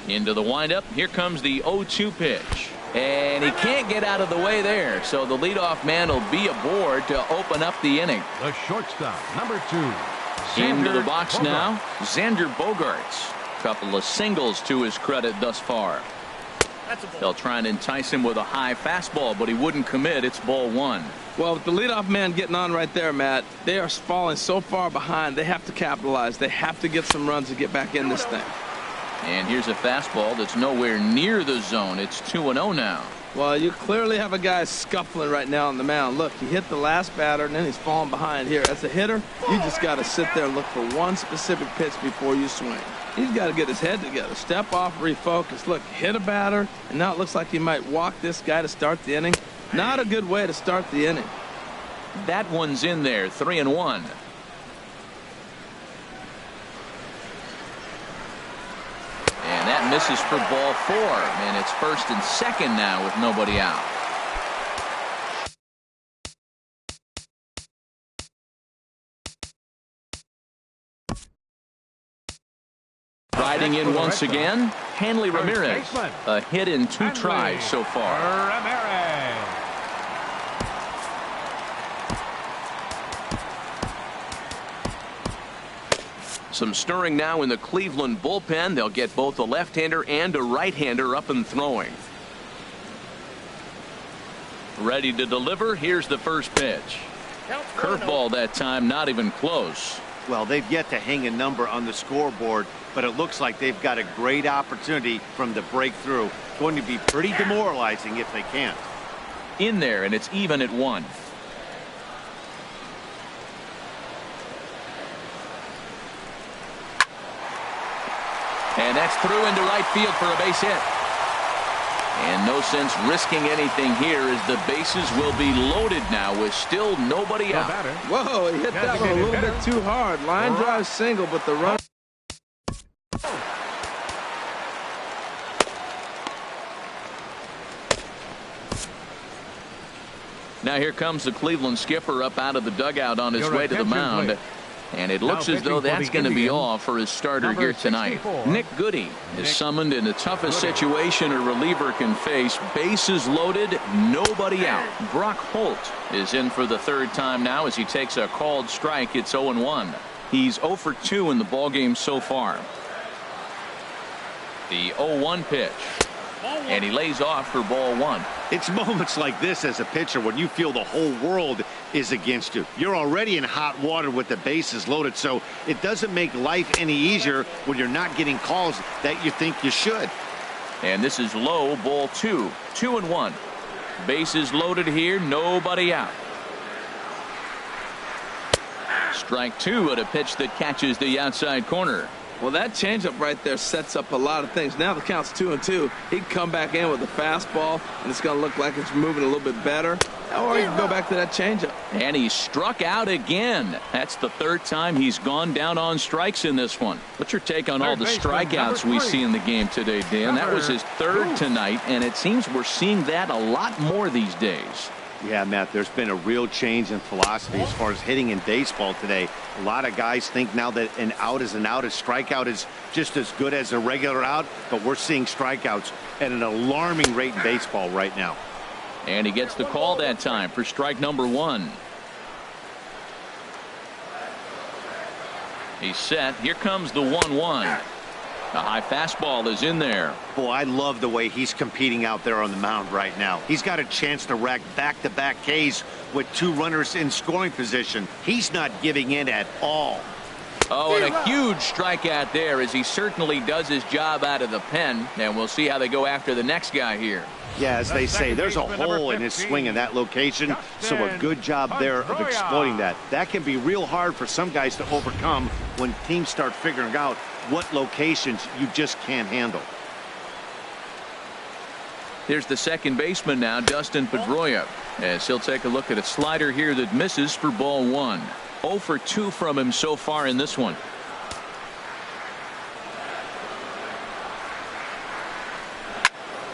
Into the windup. Here comes the 0-2 pitch. And he can't get out of the way there. So the leadoff man will be aboard to open up the inning. The shortstop, number 2. Into the box now. Xander Bogaerts. Couple of singles to his credit thus far. They'll try and entice him with a high fastball, but he wouldn't commit. It's ball 1. Well, with the leadoff man getting on right there, Matt, they are falling so far behind. They have to capitalize. They have to get some runs to get back in this thing. And here's a fastball that's nowhere near the zone. It's 2-0 now. Well, you clearly have a guy scuffling right now on the mound. Look, he hit the last batter, and then he's falling behind here. As a hitter, you just got to sit there and look for one specific pitch before you swing. He's got to get his head together, step off, refocus. Look, hit a batter, and now it looks like he might walk this guy to start the inning. Not a good way to start the inning. That one's in there, 3-1. And that misses for ball 4. And it's first and second now with nobody out. Riding in once again, Hanley Ramirez. A hit in 2 tries so far. Some stirring now in the Cleveland bullpen. They'll get both a left-hander and a right-hander up and throwing. Ready to deliver. Here's the first pitch. Curveball that time, not even close. Well, they've yet to hang a number on the scoreboard, but it looks like they've got a great opportunity from the breakthrough. Going to be pretty demoralizing if they can't. In there, and it's even at 1. And that's through into right field for a base hit. And no sense risking anything here as the bases will be loaded now with still nobody out. Whoa, he hit that one a little bit too hard. Line drive single, but the run. Now here comes the Cleveland skipper up out of the dugout on his way to the mound. And it looks as though that's going to be all for his starter here tonight. Nick Goody is summoned in the toughest situation a reliever can face. Bases loaded, nobody out. Brock Holt is in for the 3rd time now as he takes a called strike. It's 0-1. He's 0 for 2 in the ballgame so far. The 0-1 pitch. And he lays off for ball 1. It's moments like this as a pitcher when you feel the whole world is against you. You're already in hot water with the bases loaded, so it doesn't make life any easier when you're not getting calls that you think you should. And this is low, ball 2. 2-1. Bases loaded here, nobody out. Strike 2 at a pitch that catches the outside corner. Well, that changeup right there sets up a lot of things. Now the count's 2-2. He can come back in with the fastball, and it's going to look like it's moving a little bit better. Or you can go back to that changeup. And he struck out again. That's the third time he's gone down on strikes in this one. What's your take on all the strikeouts we see in the game today, Dan? That was his third tonight, and it seems we're seeing that a lot more these days. Yeah, Matt, there's been a real change in philosophy as far as hitting in baseball today. A lot of guys think now that an out is an out. A strikeout is just as good as a regular out, but we're seeing strikeouts at an alarming rate in baseball right now. And he gets the call that time for strike number 1. He's set. Here comes the 1-1. The high fastball is in there. Boy, I love the way he's competing out there on the mound right now. He's got a chance to rack back-to-back Ks with 2 runners in scoring position. He's not giving in at all. Oh, and a huge strikeout there as he certainly does his job out of the pen. And we'll see how they go after the next guy here. Yeah, as they say, there's a hole in his swing in that location, so a good job there of exploiting that. That can be real hard for some guys to overcome when teams start figuring out what locations you just can't handle. Here's the second baseman now, Dustin Pedroia, as he'll take a look at a slider here that misses for ball 1. 0 for 2 from him so far in this one.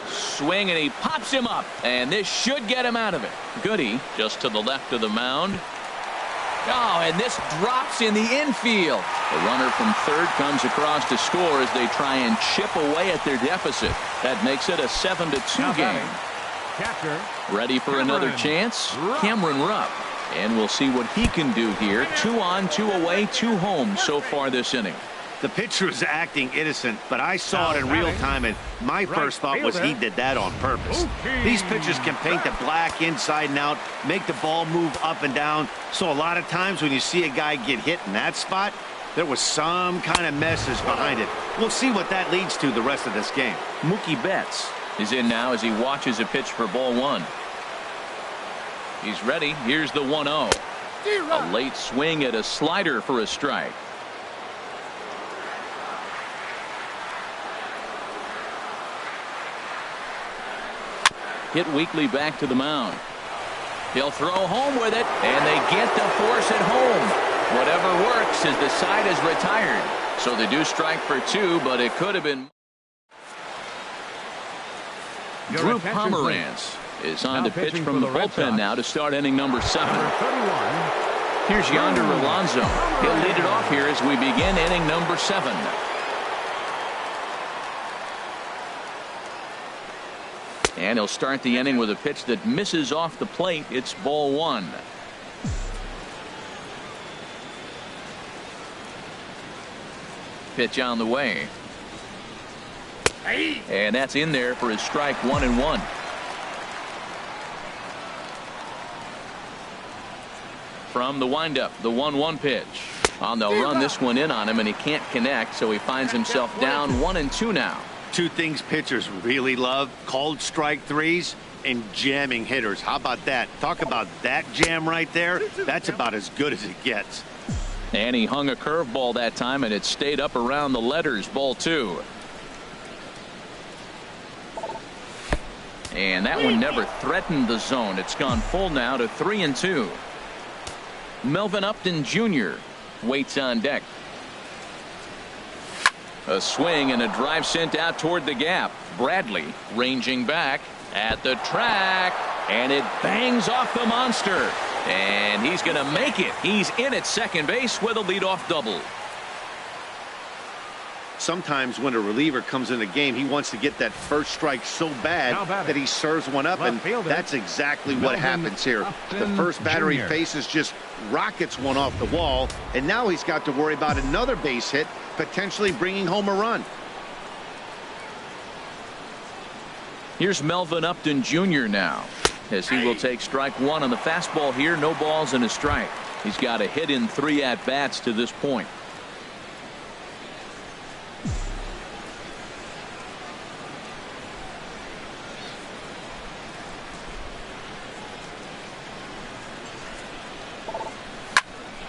Swing, and he pops him up, and this should get him out of it. Goody just to the left of the mound. Oh, and this drops in the infield. The runner from third comes across to score as they try and chip away at their deficit. That makes it a 7-2 game. Ready for another chance? Cameron Rupp. And we'll see what he can do here. 2 on, 2 away, 2 home so far this inning. The pitcher was acting innocent, but I saw it in real time, and my first thought was he did that on purpose. These pitchers can paint the black inside and out, make the ball move up and down, so a lot of times when you see a guy get hit in that spot, there was some kind of message behind it. We'll see what that leads to the rest of this game. Mookie Betts is in now as he watches a pitch for ball 1. He's ready. Here's the 1-0. A late swing at a slider for a strike. Hit weakly back to the mound. He'll throw home with it, and they get the force at home. Whatever works as the side is retired. So they do strike for 2, but it could have been. Drew Pomeranz is on to pitch from the bullpen now to start inning number 7. Here's Yonder Alonso. He'll lead it off here as we begin inning number 7. And he'll start the inning with a pitch that misses off the plate. It's ball 1. Pitch on the way. And that's in there for his strike 1-1. From the windup, the 1-1 pitch. Oh, they'll run this one in on him, and he can't connect, so he finds himself down 1-2 now. 2 things pitchers really love: called strike threes and jamming hitters. How about that? Talk about that jam right there. That's about as good as it gets. And he hung a curveball that time, and it stayed up around the letters. Ball 2. And that one never threatened the zone. It's gone full now to 3-2. Melvin Upton Jr. waits on deck. A swing and a drive sent out toward the gap. Bradley ranging back at the track, and it bangs off the monster. And he's going to make it. He's in at second base with a leadoff double. Sometimes when a reliever comes in the game, he wants to get that first strike so bad that he serves one up, and that's exactly what happens here. The first batter he faces just rockets one off the wall, and now he's got to worry about another base hit, potentially bringing home a run. Here's Melvin Upton Jr. now, as he will take strike 1 on the fastball here. No balls and a strike. He's got a hit in 3 at-bats to this point.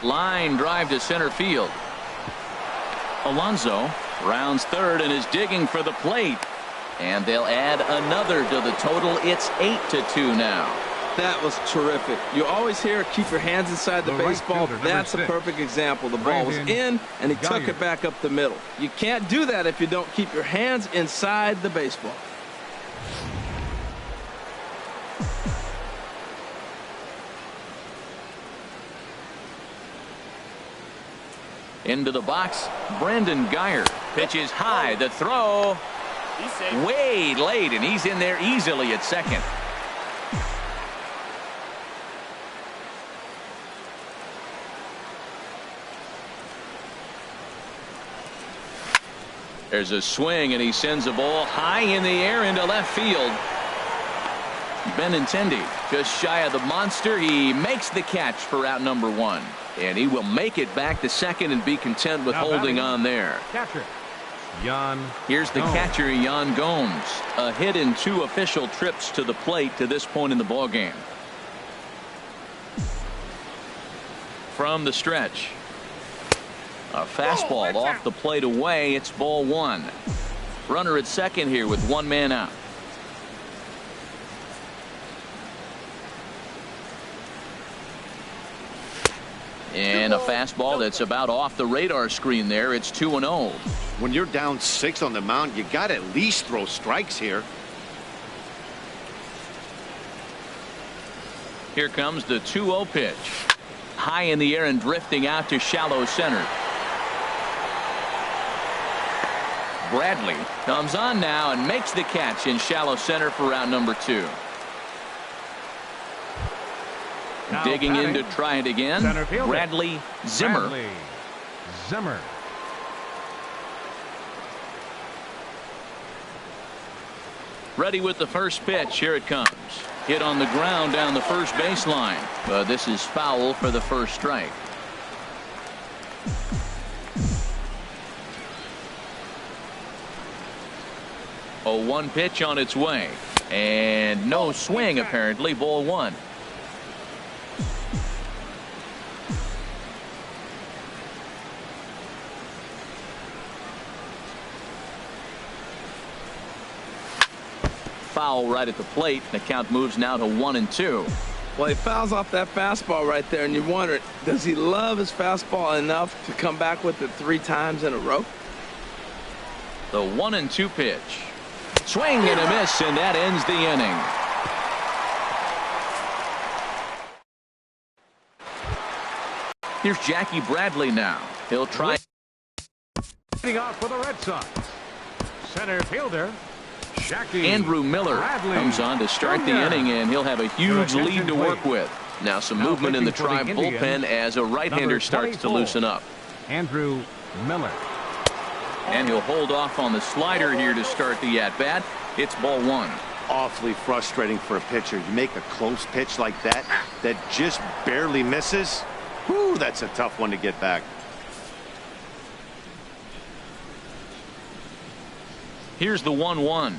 Line drive to center field. Alonso rounds third and is digging for the plate. And they'll add another to the total. It's 8-2 now. That was terrific. You always hear keep your hands inside the baseball. That's a perfect example. The ball was in and he took it back up the middle. You can't do that if you don't keep your hands inside the baseball. Into the box, Brandon Geyer pitches high. The throw way late, and he's in there easily at second. There's a swing, and he sends a ball high in the air into left field. Benintendi just shy of the monster. He makes the catch for out number one. And he will make it back to second and be content with holding on there. Catcher, Here's the catcher, Yan Gomes. A hit in 2 official trips to the plate to this point in the ballgame. From the stretch. A fastball off the plate away. It's ball 1. Runner at second here with 1 man out. And a fastball that's about off the radar screen there. It's 2-0. When you're down 6 on the mound, you got to at least throw strikes here. Here comes the 2-0 pitch. High in the air and drifting out to shallow center. Bradley comes on now and makes the catch in shallow center for out number 2. Now digging in to batting, try it again. Bradley Zimmer. Zimmer. Ready with the first pitch. Here it comes. Hit on the ground down the first baseline. But this is foul for the first strike. A 1 pitch on its way. And no swing apparently. Ball 1. Foul right at the plate. The count moves now to 1-2. Well, he fouls off that fastball right there, and you wonder, does he love his fastball enough to come back with it 3 times in a row? The 1-2 pitch. Swing and a miss, and that ends the inning. Here's Jackie Bradley now. He'll try. Leading off for the Red Sox. Center fielder. Jackie Andrew Miller Bradley comes on to start the inning, and he'll have a huge lead to work with. Now some movement in the Tribe bullpen as a right-hander starts to loosen up. Andrew Miller. And he'll hold off on the slider here to start the at-bat. It's ball 1. Awfully frustrating for a pitcher. You make a close pitch like that just barely misses. Whoo, that's a tough one to get back. Here's the 1-1.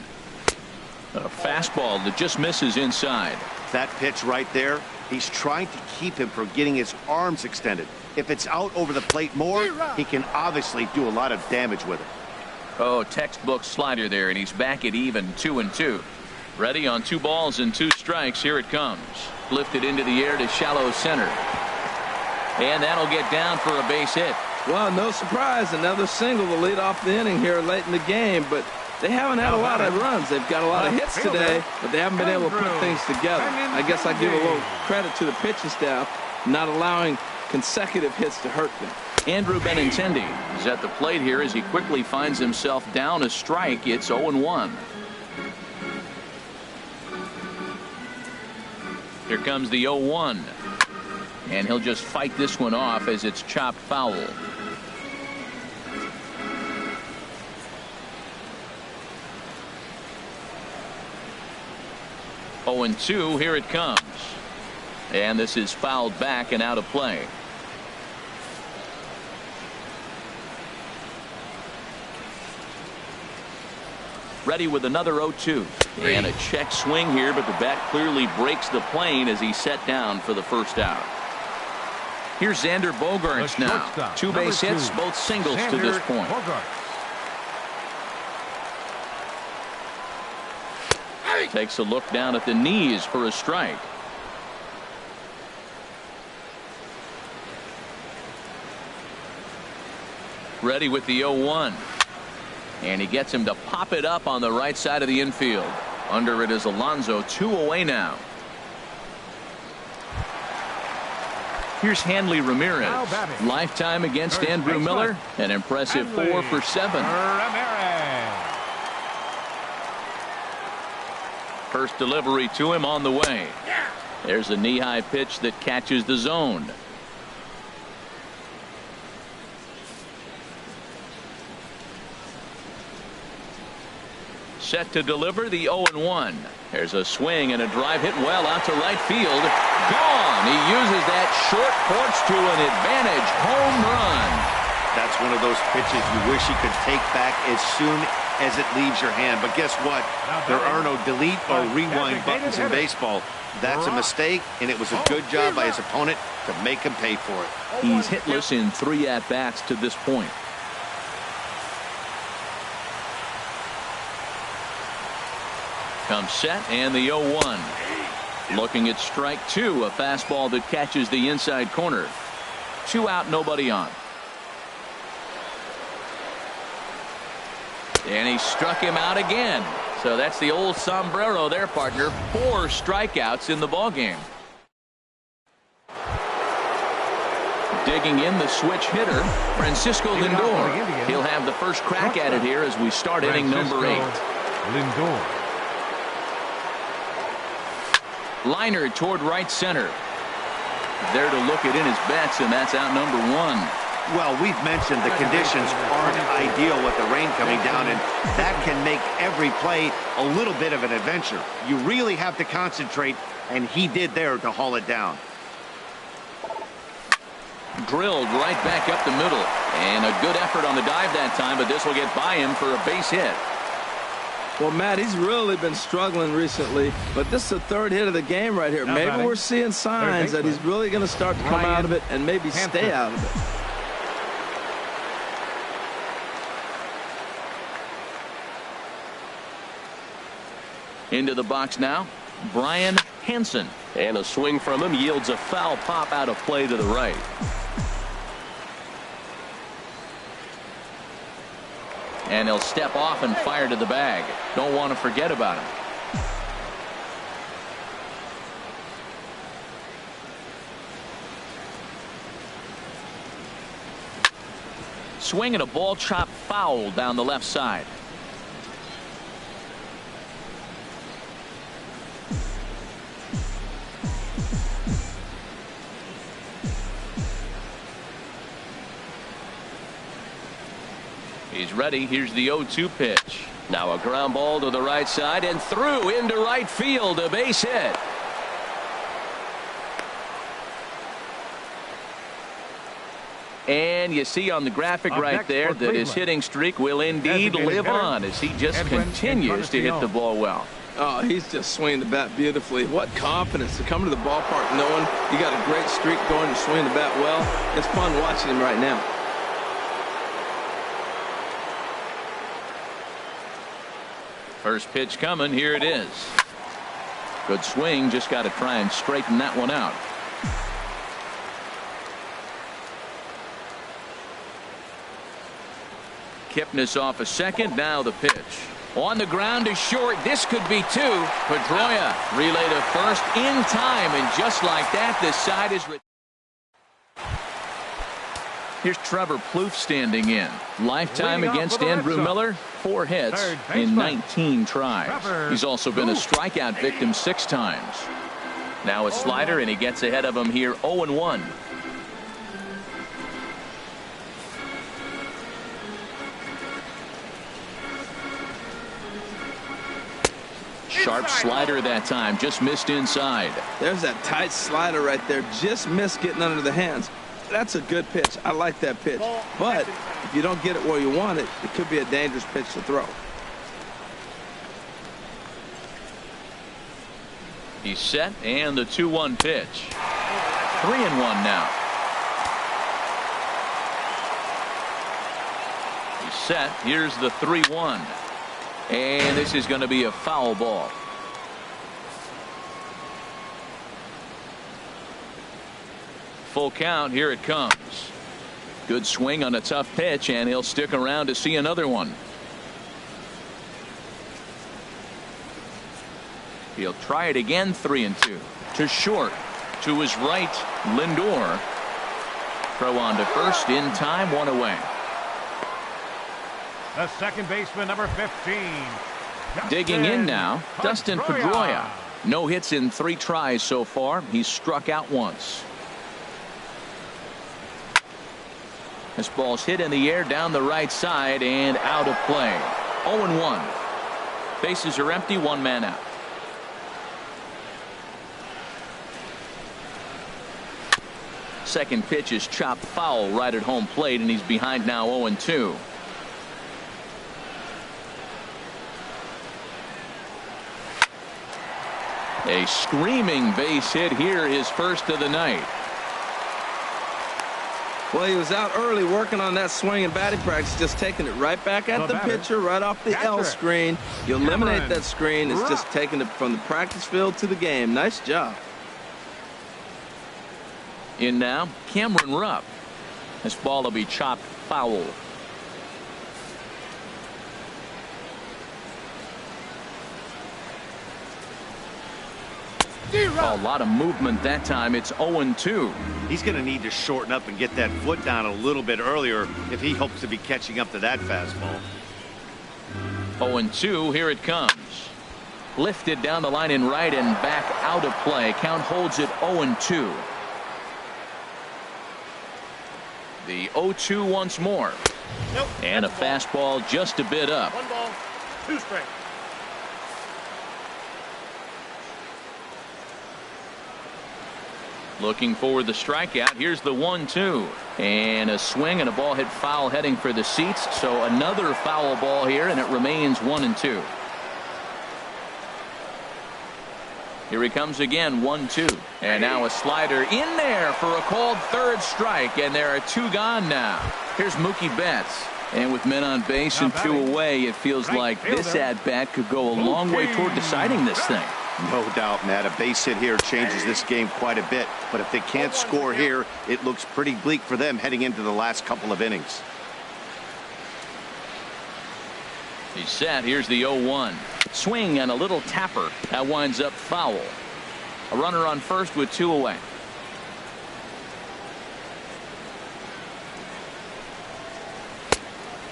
A fastball that just misses inside. That pitch right there, he's trying to keep him from getting his arms extended. If it's out over the plate more, he can obviously do a lot of damage with it. Oh, textbook slider there, and he's back at even 2-2. Ready on 2 balls and 2 strikes. Here it comes. Lifted into the air to shallow center. And that'll get down for a base hit. Well, no surprise. Another single to lead off the inning here late in the game, but they haven't had a lot of runs. They've got a lot of hits today, but they haven't been able to put things together. I guess I give a little credit to the pitching staff not allowing consecutive hits to hurt them. Andrew Benintendi is at the plate here as he quickly finds himself down a strike. It's 0-1. Here comes the 0-1. And he'll just fight this one off as it's chopped foul. Oh, and 2. Here it comes. And this is fouled back and out of play. Ready with another 0-2. And a check swing here, but the bat clearly breaks the plane as he's set down for the first out. Here's Xander Bogaerts now. 2 base hits, both singles to this point. Takes a look down at the knees for a strike. Ready with the 0-1. And he gets him to pop it up on the right side of the infield. Under it is Alonso, 2 away now. Here's Hanley Ramirez. Lifetime against Andrew Miller. An impressive 4 for 7. First delivery to him on the way. There's a knee-high pitch that catches the zone. Set to deliver the 0-1. There's a swing and a drive hit well out to right field. Gone. He uses that short porch to an advantage home run. That's one of those pitches you wish you could take back as soon as it leaves your hand. But guess what? There are no delete or rewind buttons in baseball. That's a mistake, and it was a good job by his opponent to make him pay for it. He's hitless in 3 at-bats to this point. Comes set and the 0-1. Looking at strike 2, a fastball that catches the inside corner. 2 out, nobody on. And he struck him out again. So that's the old sombrero there, partner. 4 strikeouts in the ballgame. Digging in the switch hitter, Francisco Lindor. He'll have the first crack at it here as we start inning number 8. Lindor. Liner toward right center. There to look it in his bets, and that's out number 1. Well, we've mentioned the conditions aren't ideal with the rain coming down, and that can make every play a little bit of an adventure. You really have to concentrate, and he did there to haul it down. Drilled right back up the middle, and a good effort on the dive that time, but this will get by him for a base hit. Well, Matt, he's really been struggling recently, but this is the 3rd hit of the game right here. Maybe we're seeing signs that he's really going to start to come out of it and maybe stay out of it. Into the box now, Brian Hansen. And a swing from him yields a foul pop out of play to the right. And he'll step off and fire to the bag. Don't want to forget about him. Swing and a ball chopped foul down the left side. He's ready. Here's the 0-2 pitch. Now a ground ball to the right side and through into right field. A base hit. And you see on the graphic right there that his hitting streak will indeed live on as he just continues to hit the ball well. Oh, he's just swinging the bat beautifully. What confidence to come to the ballpark knowing you got a great streak going and swing the bat well. It's fun watching him right now. First pitch coming. Here it is. Good swing. Just got to try and straighten that one out. Kipnis off a second. Now the pitch. On the ground is short. This could be 2. Pedroia relay to first in time. And just like that, this side is. Here's Trevor Plouffe standing in. Lifetime against Andrew Miller. 4 hits in 19 tries. He's also been a strikeout victim 6 times. Now a slider, and he gets ahead of him here 0-1. Sharp slider that time. Just missed inside. There's that tight slider right there. Just missed getting under the hands. That's a good pitch. I like that pitch. But if you don't get it where you want it, it could be a dangerous pitch to throw. He's set, and the 2-1 pitch. 3-1 now. set. Here's the 3-1. And this is going to be a foul ball. Full count. Here it comes. Good swing on a tough pitch, and he'll stick around to see another one. He'll try it again. 3-2 to short. To his right, Lindor. Throw on to first in time. 1 away. The second baseman, number 15. Digging in now, Dustin Pedroia. No hits in 3 tries so far. He's struck out once. This ball's hit in the air down the right side and out of play. 0-1. Bases are empty. 1 man out. Second pitch is chopped foul right at home plate, and he's behind now. 0-2. A screaming base hit here, his first of the night. Well, he was out early working on that swing and batting practice, just taking it right back at the pitcher, right off the L screen. You eliminate that screen. It's just taking it from the practice field to the game. Nice job. In now, Cameron Rupp. This ball will be chopped foul. A lot of movement that time. It's 0-2. He's going to need to shorten up and get that foot down a little bit earlier if he hopes to be catching up to that fastball. 0-2. Here it comes. Lifted down the line in right and back out of play. Count holds it 0-2. The 0-2 once more. Nope, and a fastball just a bit up. 1 ball, 2 strikes. Looking for the strikeout. Here's the 1-2. And a swing and a ball hit foul heading for the seats. So another foul ball here, and it remains 1-2. Here he comes again. 1-2. And now a slider in there for a called third strike. And there are 2 gone now. Here's Mookie Betts. And with men on base and 2 away, it feels like this at-bat could go a long way toward deciding this thing. No doubt, Matt. A base hit here changes this game quite a bit. But if they can't score here, it looks pretty bleak for them heading into the last couple of innings. He's set. Here's the 0-1. Swing and a little tapper. That winds up foul. A runner on first with 2 away.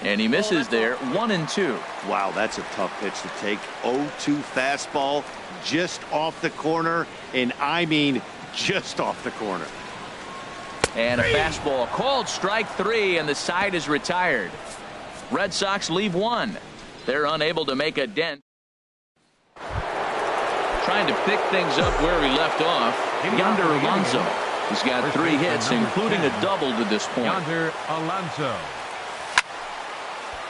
And he misses there. 1-2. Wow, that's a tough pitch to take. 0-2 fastball just off the corner, and I mean just off the corner. And a fastball called strike 3, and the side is retired. Red Sox leave 1. They're unable to make a dent. Trying to pick things up where he left off. Yonder Alonso. He's got 3 hits, including a double to this point. Yonder Alonso.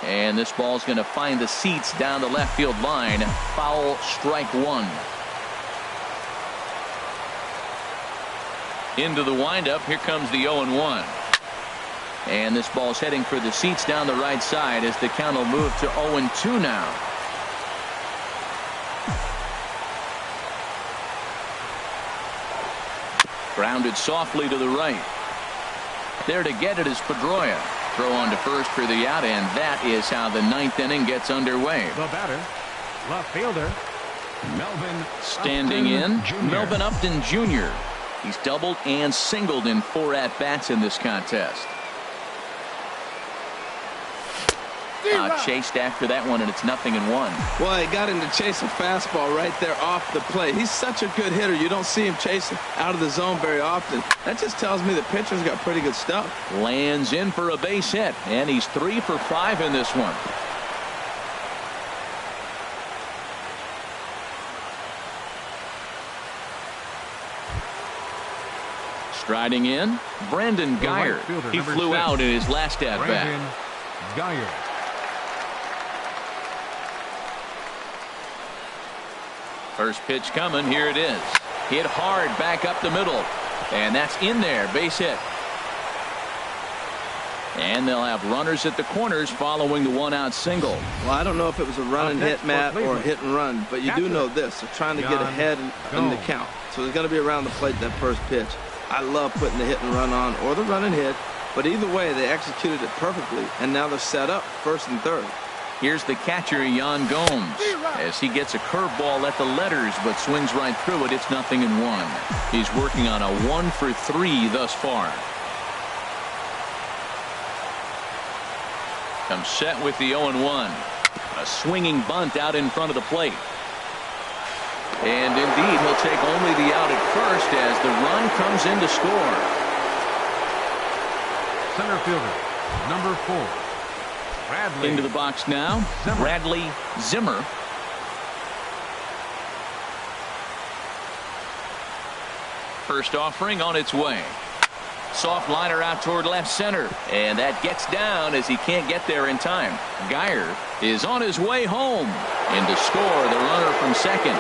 And this ball's going to find the seats down the left field line. Foul, strike 1. Into the windup. Here comes the 0-1. And this ball's heading for the seats down the right side as the count will move to 0-2 now. Grounded softly to the right. There to get it is Pedroia. Throw on to first for the out, and that is how the 9th inning gets underway. The batter, left fielder, Melvin standing in, Melvin Upton Jr. He's doubled and singled in 4 at-bats in this contest. Chased after that one, and it's 0-1. Well, he got him to chase a fastball right there off the plate. He's such a good hitter. You don't see him chasing out of the zone very often. That just tells me the pitcher's got pretty good stuff. Lands in for a base hit, and he's 3 for 5 in this one. Striding in, Brandon Geyer. He flew out in his last at-bat. Geyer. First pitch coming. Here it is. Hit hard back up the middle. And that's in there. Base hit. And they'll have runners at the corners following the one-out single. Well, I don't know if it was a run and hit, Matt, or a hit and run, but you do know this. They're trying to get ahead in the count. So they're going to be around the plate that first pitch. I love putting the hit and run on or the run and hit, but either way, they executed it perfectly, and now they're set up first and third. Here's the catcher, Yan Gomes, as he gets a curveball at the letters, but swings right through it. It's 0-1. He's working on a 1 for 3 thus far. Comes set with the 0-1. A swinging bunt out in front of the plate. And indeed, he'll take only the out at first as the run comes in to score. Center fielder, number 4. Bradley. Into the box now. Zimmer. Bradley Zimmer. First offering on its way. Soft liner out toward left center, and that gets down as he can't get there in time. Geyer is on his way home, and to score the runner from second.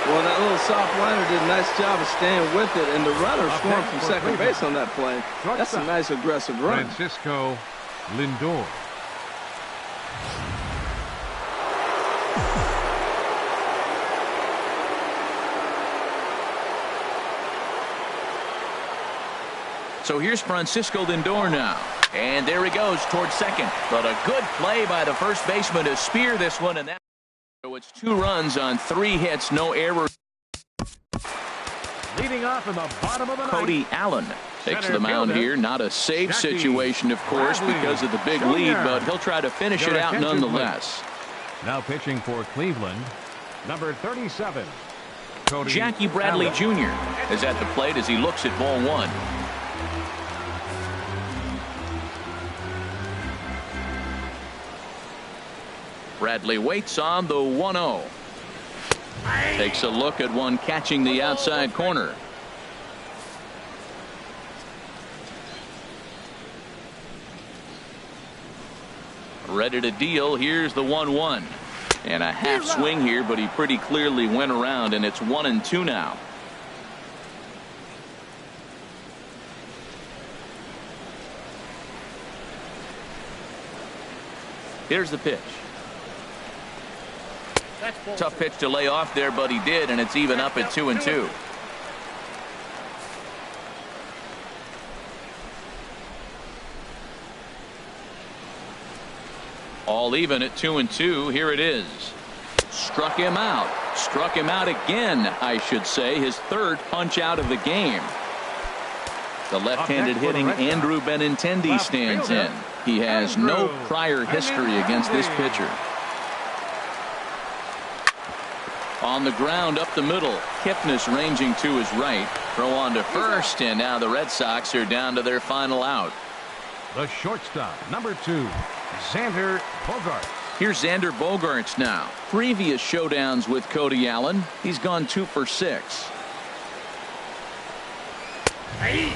Well, that little soft liner did a nice job of staying with it, and the runner scoring from second base on that play. That's a nice aggressive run. Cisco, Lindor. So here's Francisco Lindor now. And there he goes towards second. But a good play by the first baseman to spear this one. And that, so it's 2 runs on 3 hits, no errors. Leading off in the bottom of the Cody Allen takes the mound here. Not a safe situation, of course, because of the big lead, but he'll try to finish it out nonetheless. Now pitching for Cleveland, number 37. Cody Jackie Bradley Allen. Jr. is at the plate as he looks at ball 1. Bradley waits on the 1-0. Takes a look at one catching the outside corner. Ready to deal. Here's the 1-1. And a half swing here, but he pretty clearly went around, and it's 1-2 now. Here's the pitch. Tough pitch to lay off there, but he did, and it's even up at 2-2. All even at 2-2. Here it is. Struck him out. Struck him out again, I should say. His 3rd punch out of the game. The left-handed hitting Andrew Benintendi stands in. He has no prior history against this pitcher. On the ground up the middle. Kipnis ranging to his right. Throw on to first, and now the Red Sox are down to their final out. The shortstop, number 2, Xander Bogaerts. Here's Xander Bogaerts now. Previous showdowns with Cody Allen, he's gone 2 for 6.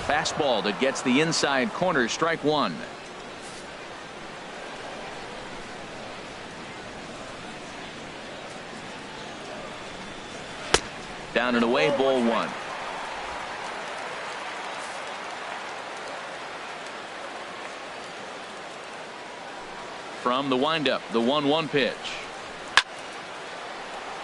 Fastball that gets the inside corner, strike 1. Down and away, ball 1. From the windup, the 1-1 pitch.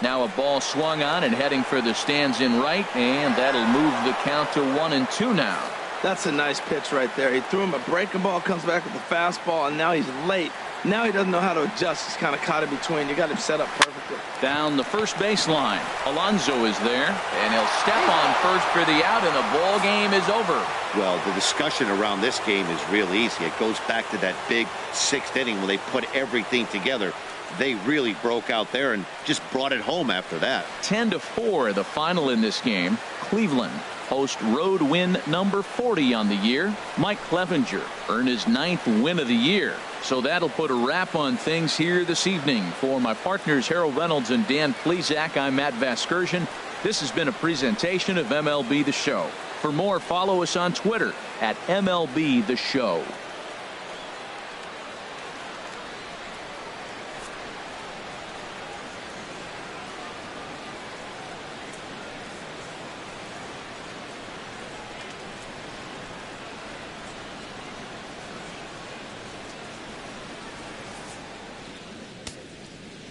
Now a ball swung on and heading for the stands in right, and that'll move the count to 1-2 now. That's a nice pitch right there. He threw him a breaking ball, comes back with the fastball, and now he's late. Now he doesn't know how to adjust. He's kind of caught in between. You got him set up perfectly. Down the first baseline. Alonso is there, and he'll step on first for the out, and the ball game is over. Well, the discussion around this game is real easy. It goes back to that big 6th inning when they put everything together. They really broke out there and just brought it home after that. 10-4 the final in this game. Cleveland host road win number 40 on the year. Mike Clevenger earned his 9th win of the year. So that'll put a wrap on things here this evening. For my partners Harold Reynolds and Dan Plesac, I'm Matt Vasgersian. This has been a presentation of MLB The Show. For more, follow us on Twitter at MLB The Show.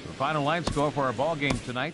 The final line score for our ball game tonight: